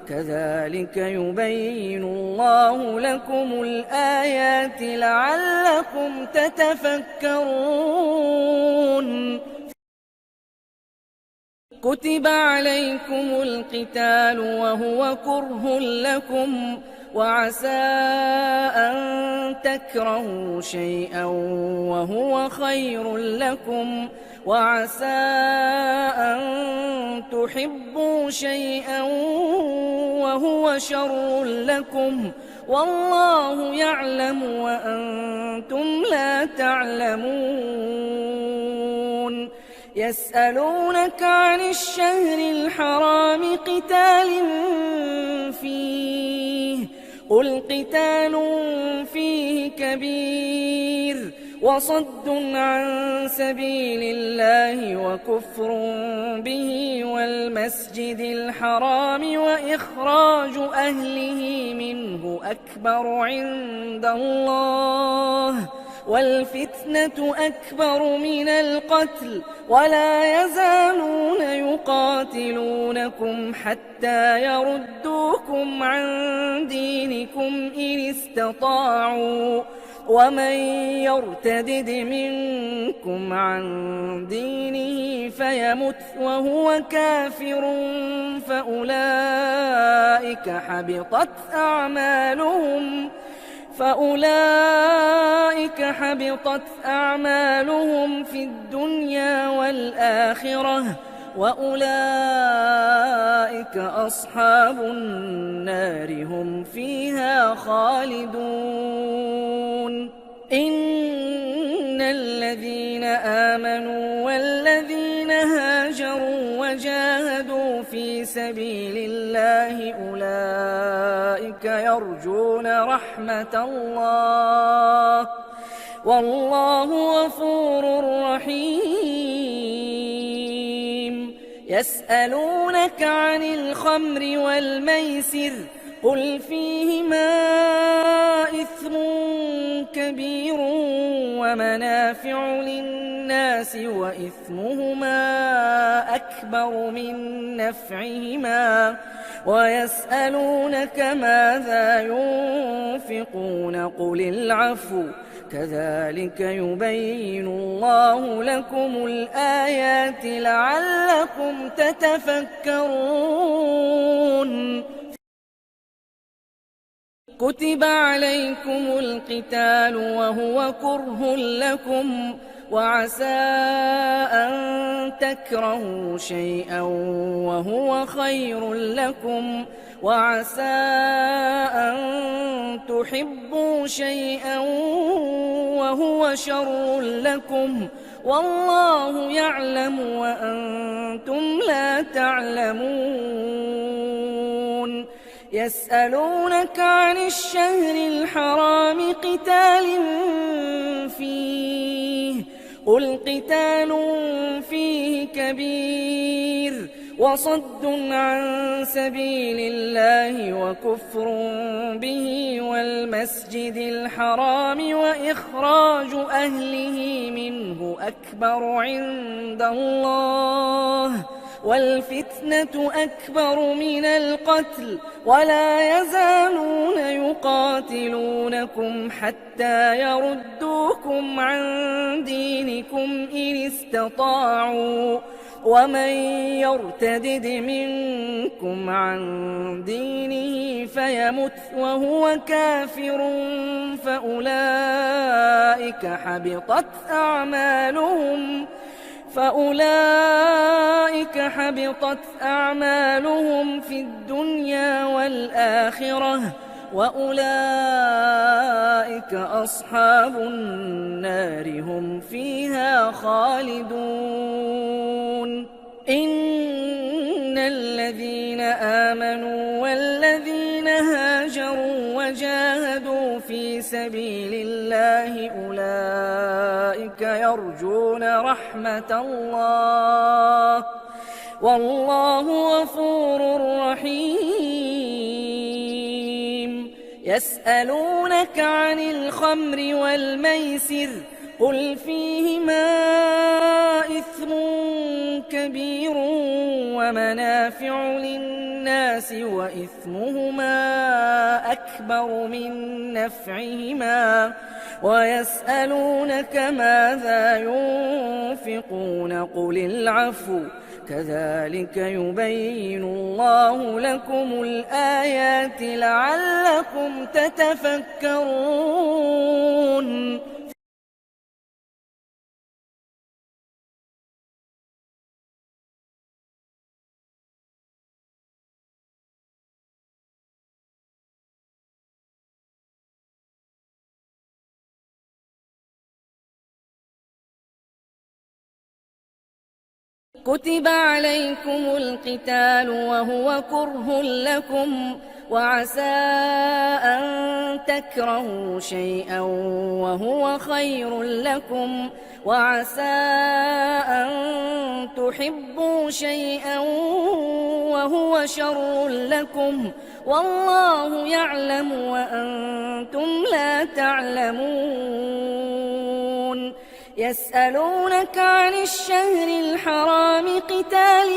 كذلك يبين الله لكم الآيات لعلكم تتفكرون كتب عليكم القتال وهو كره لكم وعسى أن تكرهوا شيئا وهو خير لكم وعسى أن تحبوا شيئا وهو شر لكم والله يعلم وأنتم لا تعلمون يسألونك عن الشهر الحرام قتال فيه قل قتال فيه كبير وصد عن سبيل الله وكفر به والمسجد الحرام وإخراج أهله منه أكبر عند الله والفتنة أكبر من القتل ولا يزالون يقاتلونكم حتى يردوكم عن دينكم إن استطاعوا ومن يرتدد منكم عن دينه فيمت وهو كافر فأولئك حبطت أعمالهم في الدنيا والآخرة وأولئك أصحاب النار هم فيها خالدون إن الذين آمنوا والذين هاجروا وجاهدوا في سبيل الله أولئك يرجون رحمة الله والله غفور رحيم يسألونك عن الخمر والميسر قل فيهما إثم كبير ومنافع للناس وإثمهما أكبر من نفعهما ويسألونك ماذا ينفقون قل العفو كذلك يبين الله لكم الآيات لعلكم تتفكرون. كتب عليكم القتال وهو كره لكم وعسى أن تكرهوا شيئا وهو خير لكم وعسى أن تحبوا شيئا وهو شر لكم والله يعلم وأنتم لا تعلمون. يسألونك عن الشهر الحرام قتال فيه قل قتال فيه كبير وصد عن سبيل الله وكفر به والمسجد الحرام وإخراج أهله منه أكبر عند الله والفتنة أكبر من القتل ولا يزالون يقاتلونكم حتى يردوكم عن دينكم إن استطاعوا ومن يرتدد منكم عن دينه فيمت وهو كافر فأولئك حبطت أعمالهم في الدنيا والآخرة وأولئك أصحاب النار هم فيها خالدون. إن الذين آمنوا والذين هاجروا وجاهدوا في سبيل الله أولئك يرجون رحمة الله والله غفور رحيم. يسألونك عن الخمر والميسر قل فيهما إثم كبير ومنافع للناس وإثمهما أكبر من نفعهما ويسألونك ماذا ينفقون قل العفو كذلك يبين الله لكم الآيات لعلكم تتفكرون. كتب عليكم القتال وهو كره لكم وعسى أن تكرهوا شيئا وهو خير لكم وعسى أن تحبوا شيئا وهو شر لكم والله يعلم وأنتم لا تعلمون. يسألونك عن الشهر الحرام قتال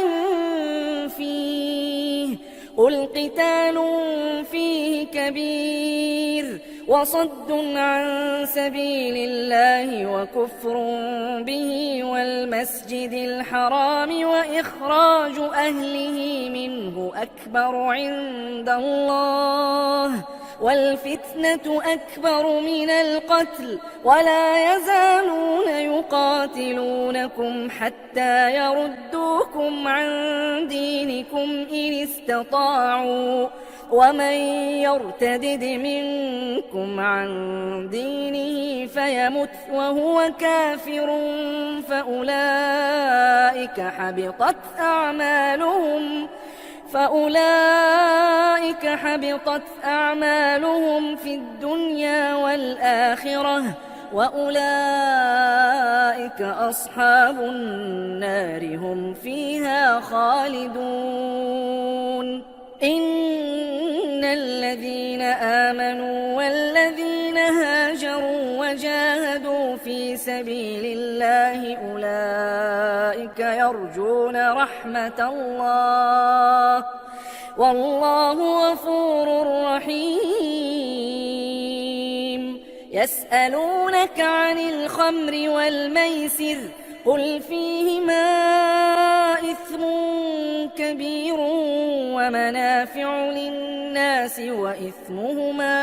فيه قل قتال فيه كبير وصد عن سبيل الله وكفر به والمسجد الحرام وإخراج أهله منه أكبر عند الله والفتنة أكبر من القتل ولا يزالون يقاتلونكم حتى يردوكم عن دينكم إن استطاعوا ومن يرتدد منكم عن دينه فيمت وهو كافر فأولئك حبطت أعمالهم في الدنيا والآخرة وأولئك أصحاب النار هم فيها خالدون. إن الذين آمنوا والذين هاجروا وجاهدوا في سبيل الله أولئك يرجون رحمة الله والله غفور رحيم. يسألونك عن الخمر والميسر قل فيهما إثم كبير ومنافع للناس وإثمهما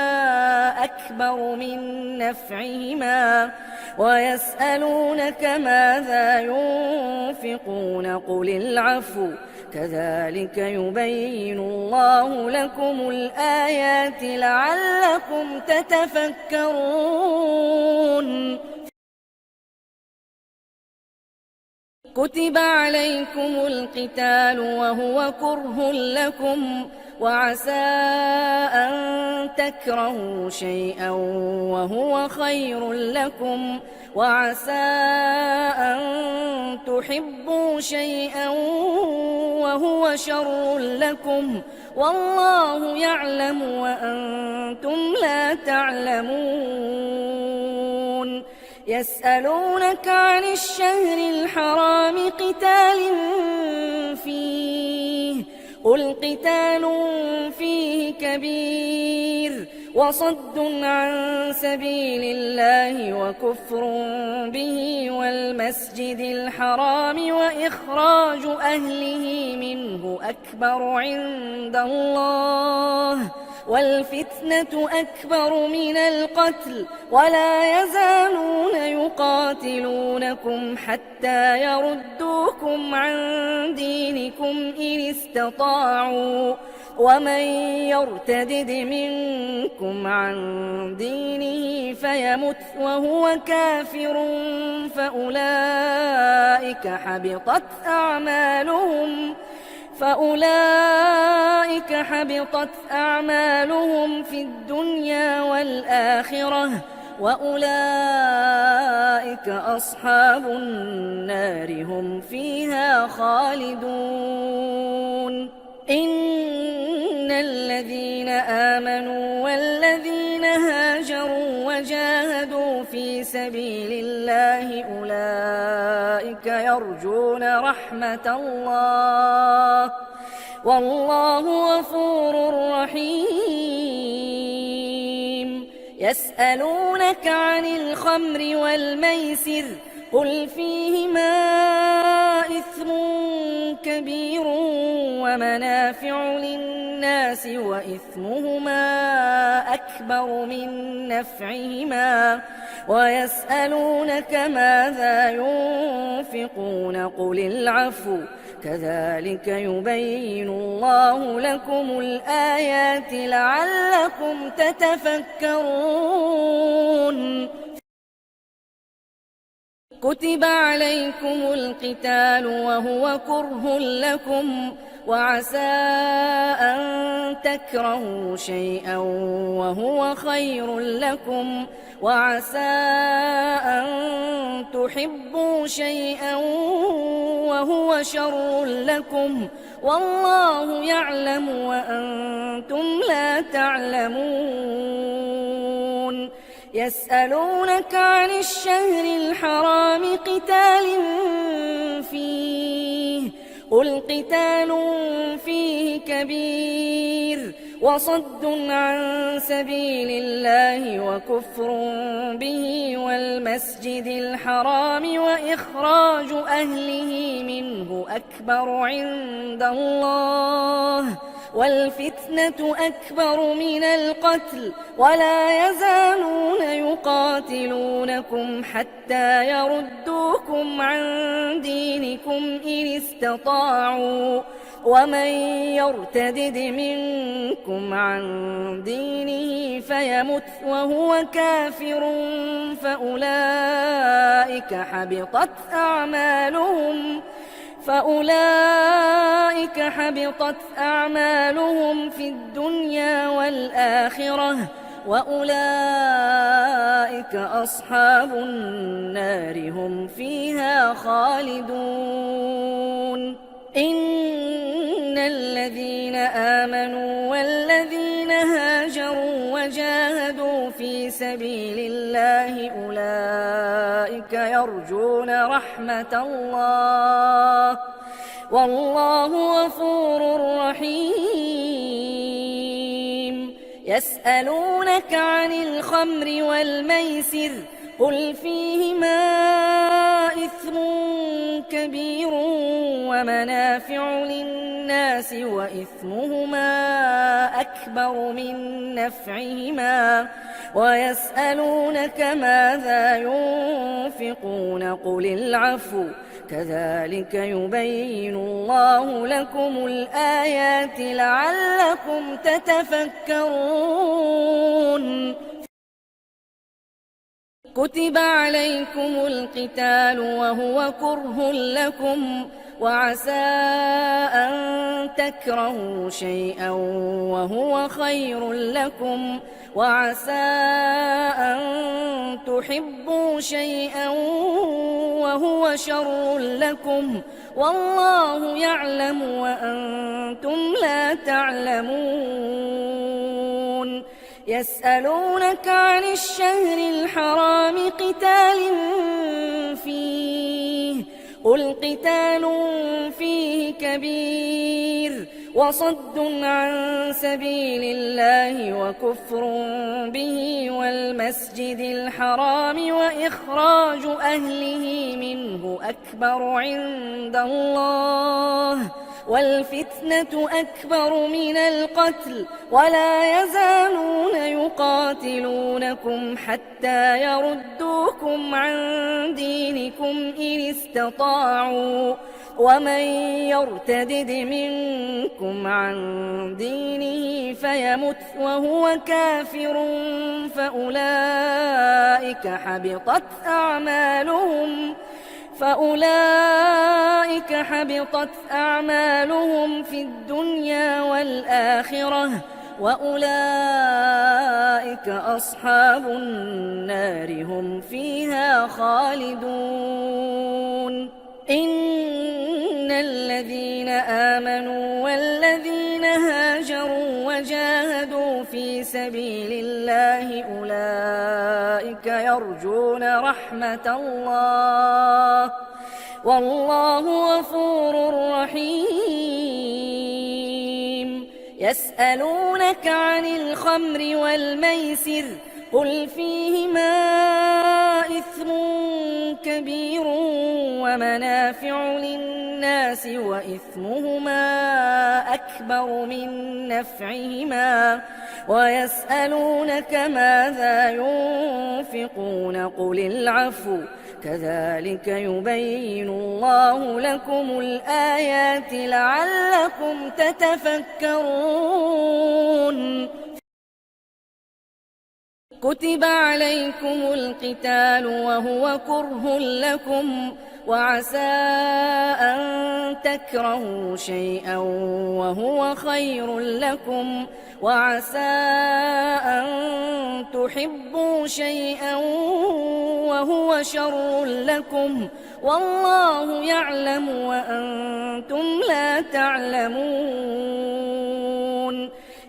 أكبر من نفعهما ويسألونك ماذا ينفقون قل العفو كذلك يبين الله لكم الآيات لعلكم تتفكرون كتب عليكم القتال وهو كره لكم وعسى أن تكرهوا شيئا وهو خير لكم وعسى أن تحبوا شيئا وهو شر لكم والله يعلم وأنتم لا تعلمون يسألونك عن الشهر الحرام قتال فيه قل قتال فيه كبير وصد عن سبيل الله وكفر به والمسجد الحرام وإخراج أهله منه أكبر عند الله والفتنة أكبر من القتل ولا يزالون يقاتلونكم حتى يردوكم عن دينكم إن استطاعوا ومن يرتدد منكم عن دينه فيمت وهو كافر فأولئك حبطت أعمالهم في الدنيا والآخرة وأولئك أصحاب النار هم فيها خالدون إن الذين آمنوا والذين هاجروا وجاهدوا في سبيل الله أولئك يرجون رحمة الله والله غفور رحيم يسألونك عن الخمر والميسر قل فيهما إثم كبير ومنافع للناس وإثمهما أكبر من نفعهما ويسألونك ماذا ينفقون قل العفو كذلك يبين الله لكم الآيات لعلكم تتفكرون كتب عليكم القتال وهو كره لكم وعسى أن تكرهوا شيئا وهو خير لكم وعسى أن تحبوا شيئا وهو شر لكم والله يعلم وأنتم لا تعلمون يسألونك عن الشهر الحرام قتال فيه قل قتال فيه كبير وصد عن سبيل الله وكفر به والمسجد الحرام وإخراج أهله منه أكبر عند الله والفتنة أكبر من القتل ولا يزالون يقاتلونكم حتى يردوكم عن دينكم إن استطاعوا ومن يرتدد منكم عن دينه فيمت وهو كافر فأولئك حبطت أعمالهم في الدنيا والآخرة وأولئك أصحاب النار هم فيها خالدون إن الذين آمنوا والذين هاجروا وجاهدوا في سبيل الله أولئك يرجون رحمة الله والله غفور رحيم يسألونك عن الخمر والميسر قل فيهما إثم كبير ومنافع للناس وإثمهما أكبر من نفعهما ويسألونك ماذا ينفقون قل العفو كذلك يبين الله لكم الآيات لعلكم تتفكرون كتب عليكم القتال وهو كره لكم وعسى أن تكرهوا شيئا وهو خير لكم وعسى أن تحبوا شيئا وهو شر لكم والله يعلم وأنتم لا تعلمون يسألونك عن الشهر الحرام قتال فيه قل قتال فيه كبير وصد عن سبيل الله وكفر به والمسجد الحرام وإخراج أهله منه أكبر عند الله والفتنة أكبر من القتل ولا يزالون يقاتلونكم حتى يردوكم عن دينكم إن استطاعوا ومن يرتدد منكم عن دينه فيمت وهو كافر فأولئك حبطت أعمالهم في الدنيا والآخرة وأولئك أصحاب النار هم فيها خالدون إن الذين آمنوا والذين هاجروا وجاهدوا في سبيل الله أولئك يرجون رحمة الله والله غفور رحيم يسألونك عن الخمر والميسر قل فيهما إثم كبير ومنافع للناس وإثمهما أكبر من نفعهما ويسألونك ماذا ينفقون قل العفو كذلك يبين الله لكم الآيات لعلكم تتفكرون كتب عليكم القتال وهو كره لكم وعسى أن تكرهوا شيئا وهو خير لكم وعسى أن تحبوا شيئا وهو شر لكم والله يعلم وأنتم لا تعلمون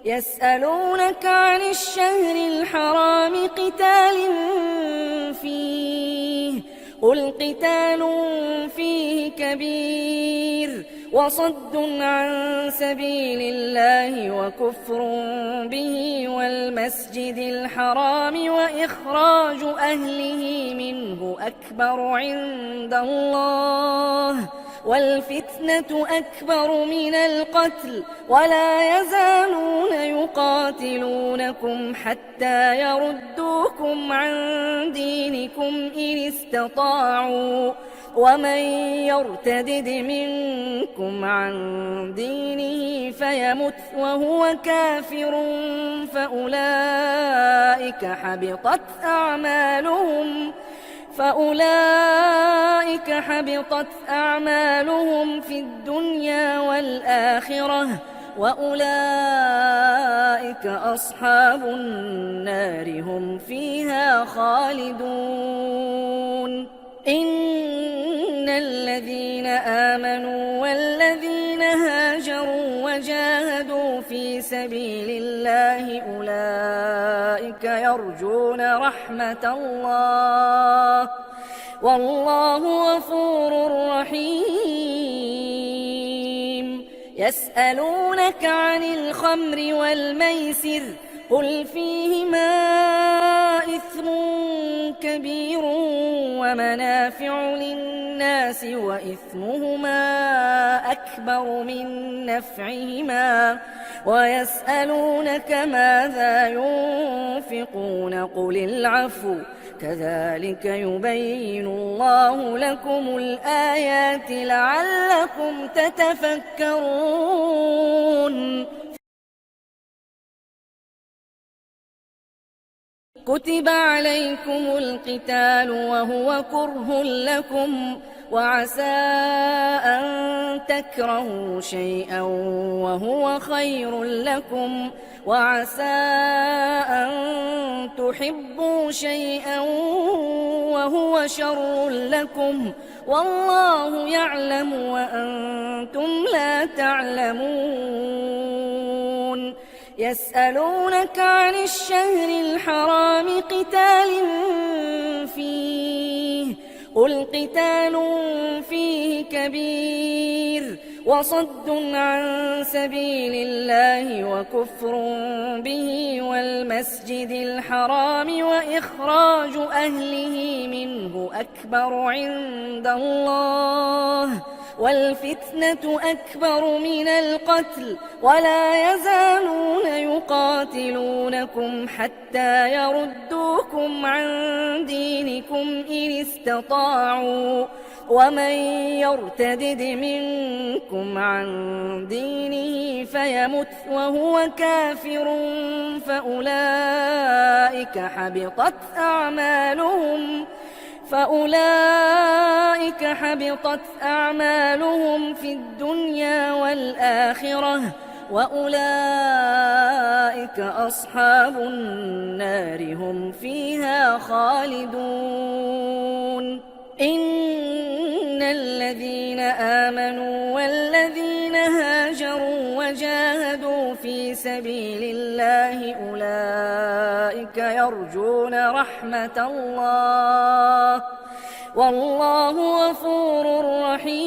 يسألونك عن الشهر الحرام قتال فيه قل قتال فيه كبير وصد عن سبيل الله وكفر به والمسجد الحرام وإخراج أهله منه أكبر عند الله والفتنة أكبر من القتل ولا يزالون يقاتلونكم حتى يردوكم عن دينكم إن استطاعوا ومن يرتدد منكم عن دينه فيمت وهو كافر فأولئك حبطت أعمالهم في الدنيا والآخرة وأولئك أصحاب النار هم فيها خالدون إن الذين آمنوا والذين هاجروا وجاهدوا في سبيل الله أولئك يرجون رحمة الله والله غفور رحيم يسألونك عن الخمر والميسر قل فيهما إثم كبير ومنافع للناس وإثمهما أكبر من نفعهما ويسألونك ماذا ينفقون قل العفو كذلك يبين الله لكم الآيات لعلكم تتفكرون كتب عليكم القتال وهو كره لكم وعسى أن تكرهوا شيئا وهو خير لكم وعسى أن تحبوا شيئا وهو شر لكم والله يعلم وأنتم لا تعلمون يسألونك عن الشهر الحرام قتال فيه قل قتال فيه كبير وصد عن سبيل الله وكفر به والمسجد الحرام وإخراج أهله منه أكبر عند الله والفتنة أكبر من القتل ولا يزالون يقاتلونكم حتى يردوكم عن دينكم إن استطاعوا ومن يرتدد منكم عن دينه فيمت وهو كافر فأولئك حبطت أعمالهم في الدنيا والآخرة وأولئك أصحاب النار هم فيها خالدون إن الذين آمنوا والذين هاجروا وجاهدوا في سبيل الله أولئك يرجون رحمة الله والله غفور رحيم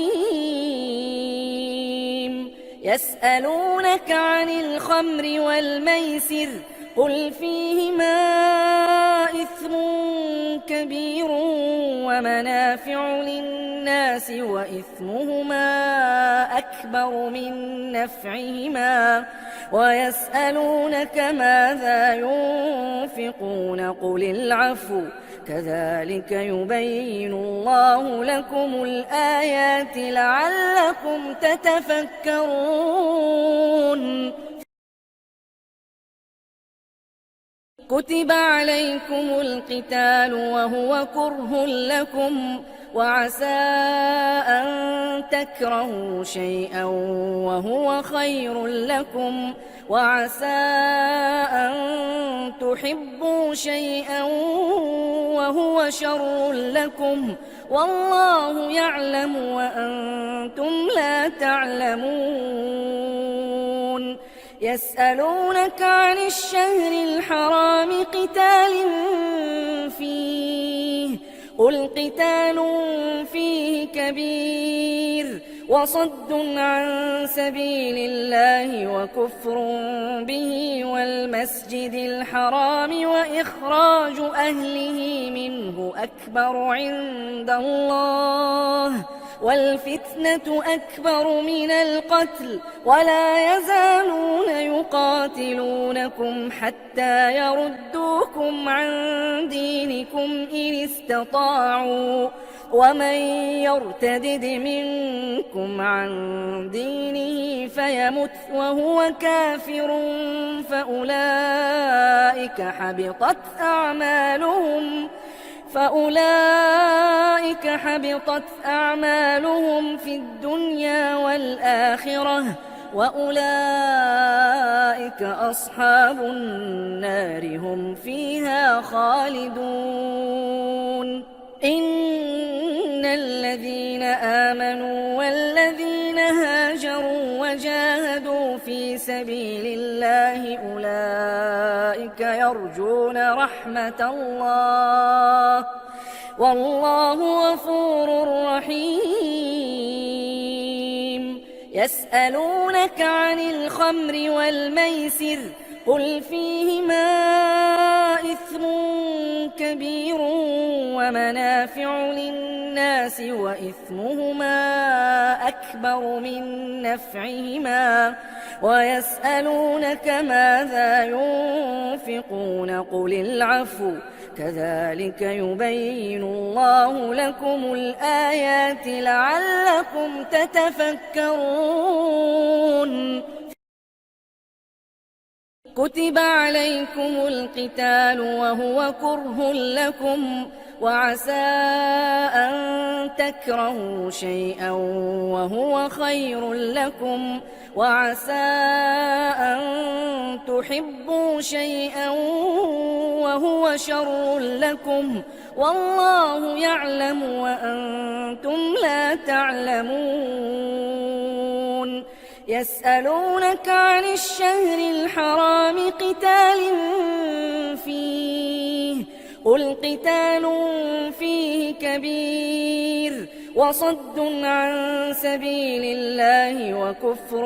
يسألونك عن الخمر والميسر قل فيهما إثم كبير ومنافع للناس وإثمهما أكبر من نفعهما ويسألونك ماذا ينفقون قل العفو كذلك يبين الله لكم الآيات لعلكم تتفكرون كتب عليكم القتال وهو كره لكم وعسى أن تكرهوا شيئا وهو خير لكم وعسى أن تحبوا شيئا وهو شر لكم والله يعلم وأنتم لا تعلمون يسألونك عن الشهر الحرام قتال فيه قل قتال فيه كبير وصد عن سبيل الله وكفر به والمسجد الحرام وإخراج أهله منه أكبر عند الله والفتنة أكبر من القتل ولا يزالون يقاتلونكم حتى يردوكم عن دينكم إن استطاعوا ومن يرتدد منكم عن دينه فيمت وهو كافر فأولئك حبطت أعمالهم في الدنيا والآخرة وأولئك أصحاب النار هم فيها خالدون إن الذين آمنوا والذين هاجروا وجاهدوا في سبيل الله أولئك يرجون رحمة الله والله غفور رحيم يسألونك عن الخمر والميسر قل فيهما إثم كبير ومنافع للناس وإثمهما أكبر من نفعهما ويسألونك ماذا ينفقون قل العفو كذلك يبين الله لكم الآيات لعلكم تتفكرون كتب عليكم القتال وهو كره لكم وعسى أن تكرهوا شيئا وهو خير لكم وعسى أن تحبوا شيئا وهو شر لكم والله يعلم وأنتم لا تعلمون يسألونك عن الشهر الحرام قتال فيه قل قتال فيه كبير وصد عن سبيل الله وكفر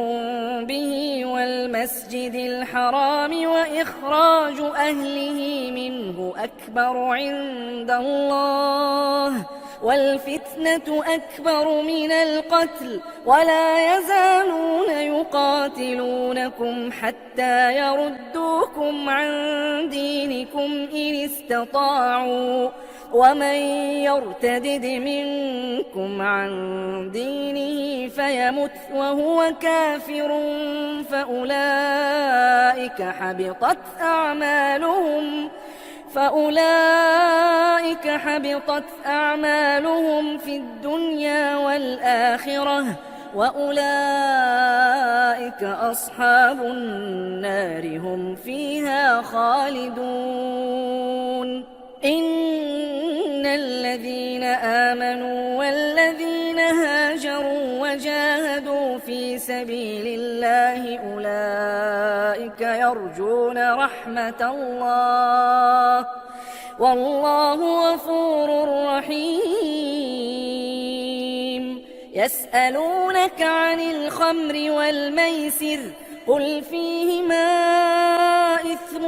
به والمسجد الحرام وإخراج أهله منه أكبر عند الله والفتنة أكبر من القتل ولا يزالون يقاتلونكم حتى يردوكم عن دينكم إن استطاعوا ومن يرتدد منكم عن دينه فيمت فهو كافر فأولئك حبطت أعمالهم في الدنيا والآخرة وأولئك أصحاب النار هم فيها خالدون إن الذين آمنوا والذين هاجروا وجاهدوا في سبيل الله أولئك يرجون رحمة الله والله غفور رحيم يسألونك عن الخمر والميسر قل فيهما إثم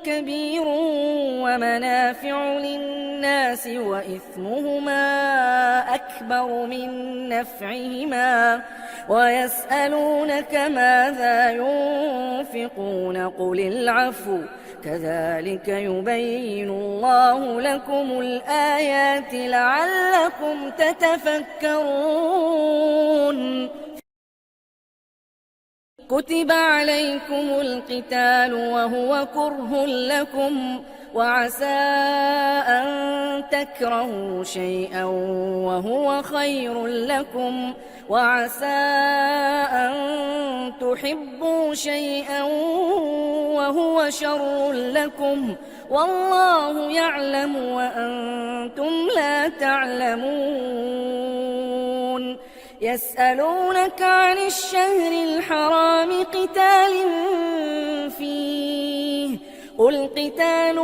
كبير ومنافع للناس وإثمهما أكبر من نفعهما ويسألونك ماذا ينفقون قل العفو كذلك يبين الله لكم الآيات لعلكم تتفكرون كتب عليكم القتال وهو كره لكم وعسى أن تكرهوا شيئا وهو خير لكم وعسى أن تحبوا شيئا وهو شر لكم والله يعلم وأنتم لا تعلمون يسألونك عن الشهر الحرام قتال فيه قل قتال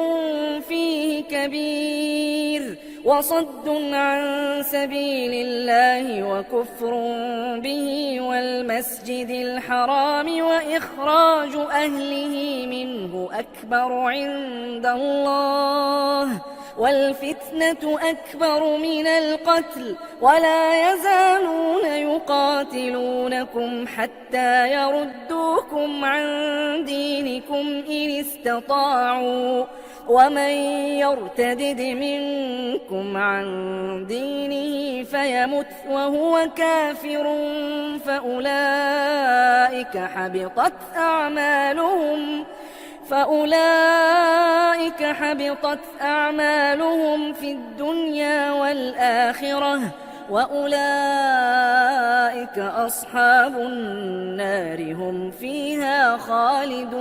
فيه كبير وصد عن سبيل الله وكفر به والمسجد الحرام وإخراج أهله منه أكبر عند الله والفتنة أكبر من القتل ولا يزالون يقاتلونكم حتى يردوكم عن دينكم إن استطاعوا ومن يرتدد منكم عن دينه فيمت وهو كافر فأولئك حبطت أعمالهم في الدنيا والآخرة وأولئك أصحاب النار هم فيها خالدون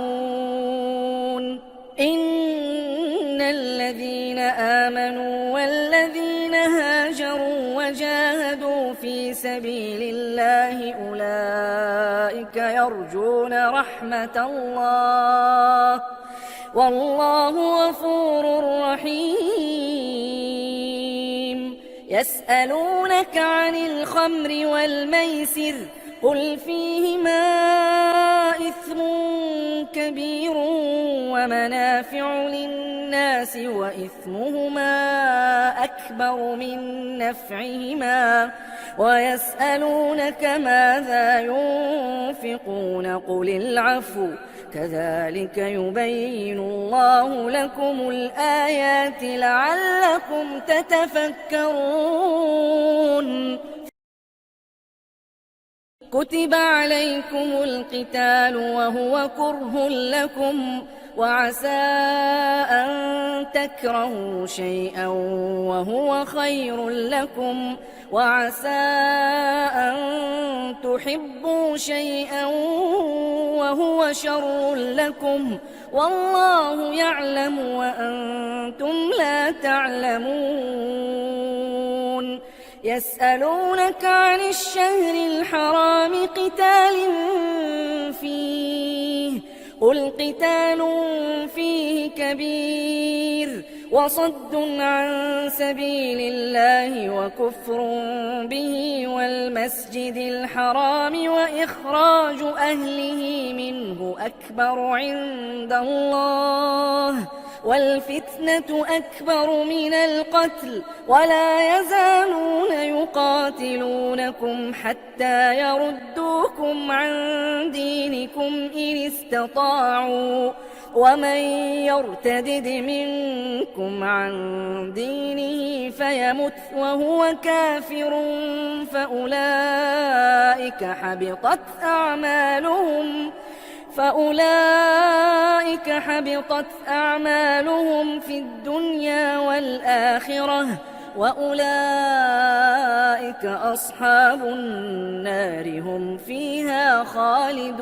إن الذين آمنوا والذين هاجروا وجاهدوا في سبيل الله أولئك يرجون رحمة الله والله غفور رحيم يسألونك عن الخمر والميسر قل فيهما إثم كبير ومنافع للناس وإثمهما أكبر من نفعهما ويسألونك ماذا ينفقون قل العفو كذلك يبين الله لكم الآيات لعلكم تتفكرون كتب عليكم القتال وهو كره لكم وعسى أن تكرهوا شيئا وهو خير لكم وعسى أن تحبوا شيئا وهو شر لكم والله يعلم وأنتم لا تعلمون يسألونك عن الشهر الحرام قتال فيه قل قتال فيه كبير وصد عن سبيل الله وكفر به والمسجد الحرام وإخراج أهله منه أكبر عند الله والفتنة أكبر من القتل ولا يزالون يقاتلونكم حتى يردوكم عن دينكم إن استطاعوا ومن يرتدد منكم عن دينه فيمت وهو كافر فأولئك حبطت أعمالهم في الدنيا والآخرة وأولئك أصحاب النار هم فيها خالدون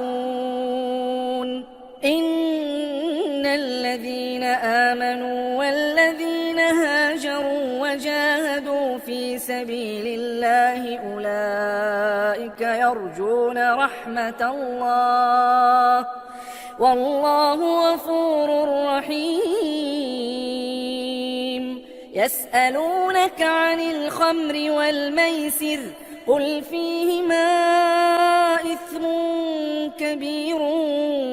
إن الذين آمنوا والذين هاجروا وجاهدوا في سبيل الله أولئك يرجون رحمة الله والله غفور رحيم يسألونك عن الخمر والميسر قل فيهما إثم كبير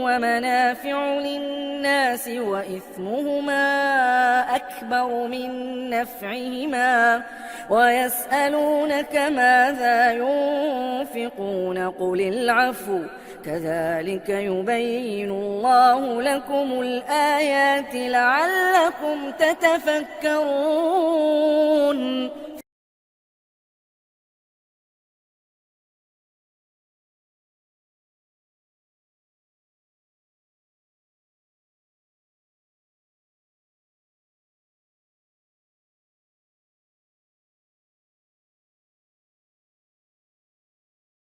ومنافع للناس وإثمهما أكبر من نفعهما ويسألونك ماذا ينفقون قل العفو كذلك يبين الله لكم الآيات لعلكم تتفكرون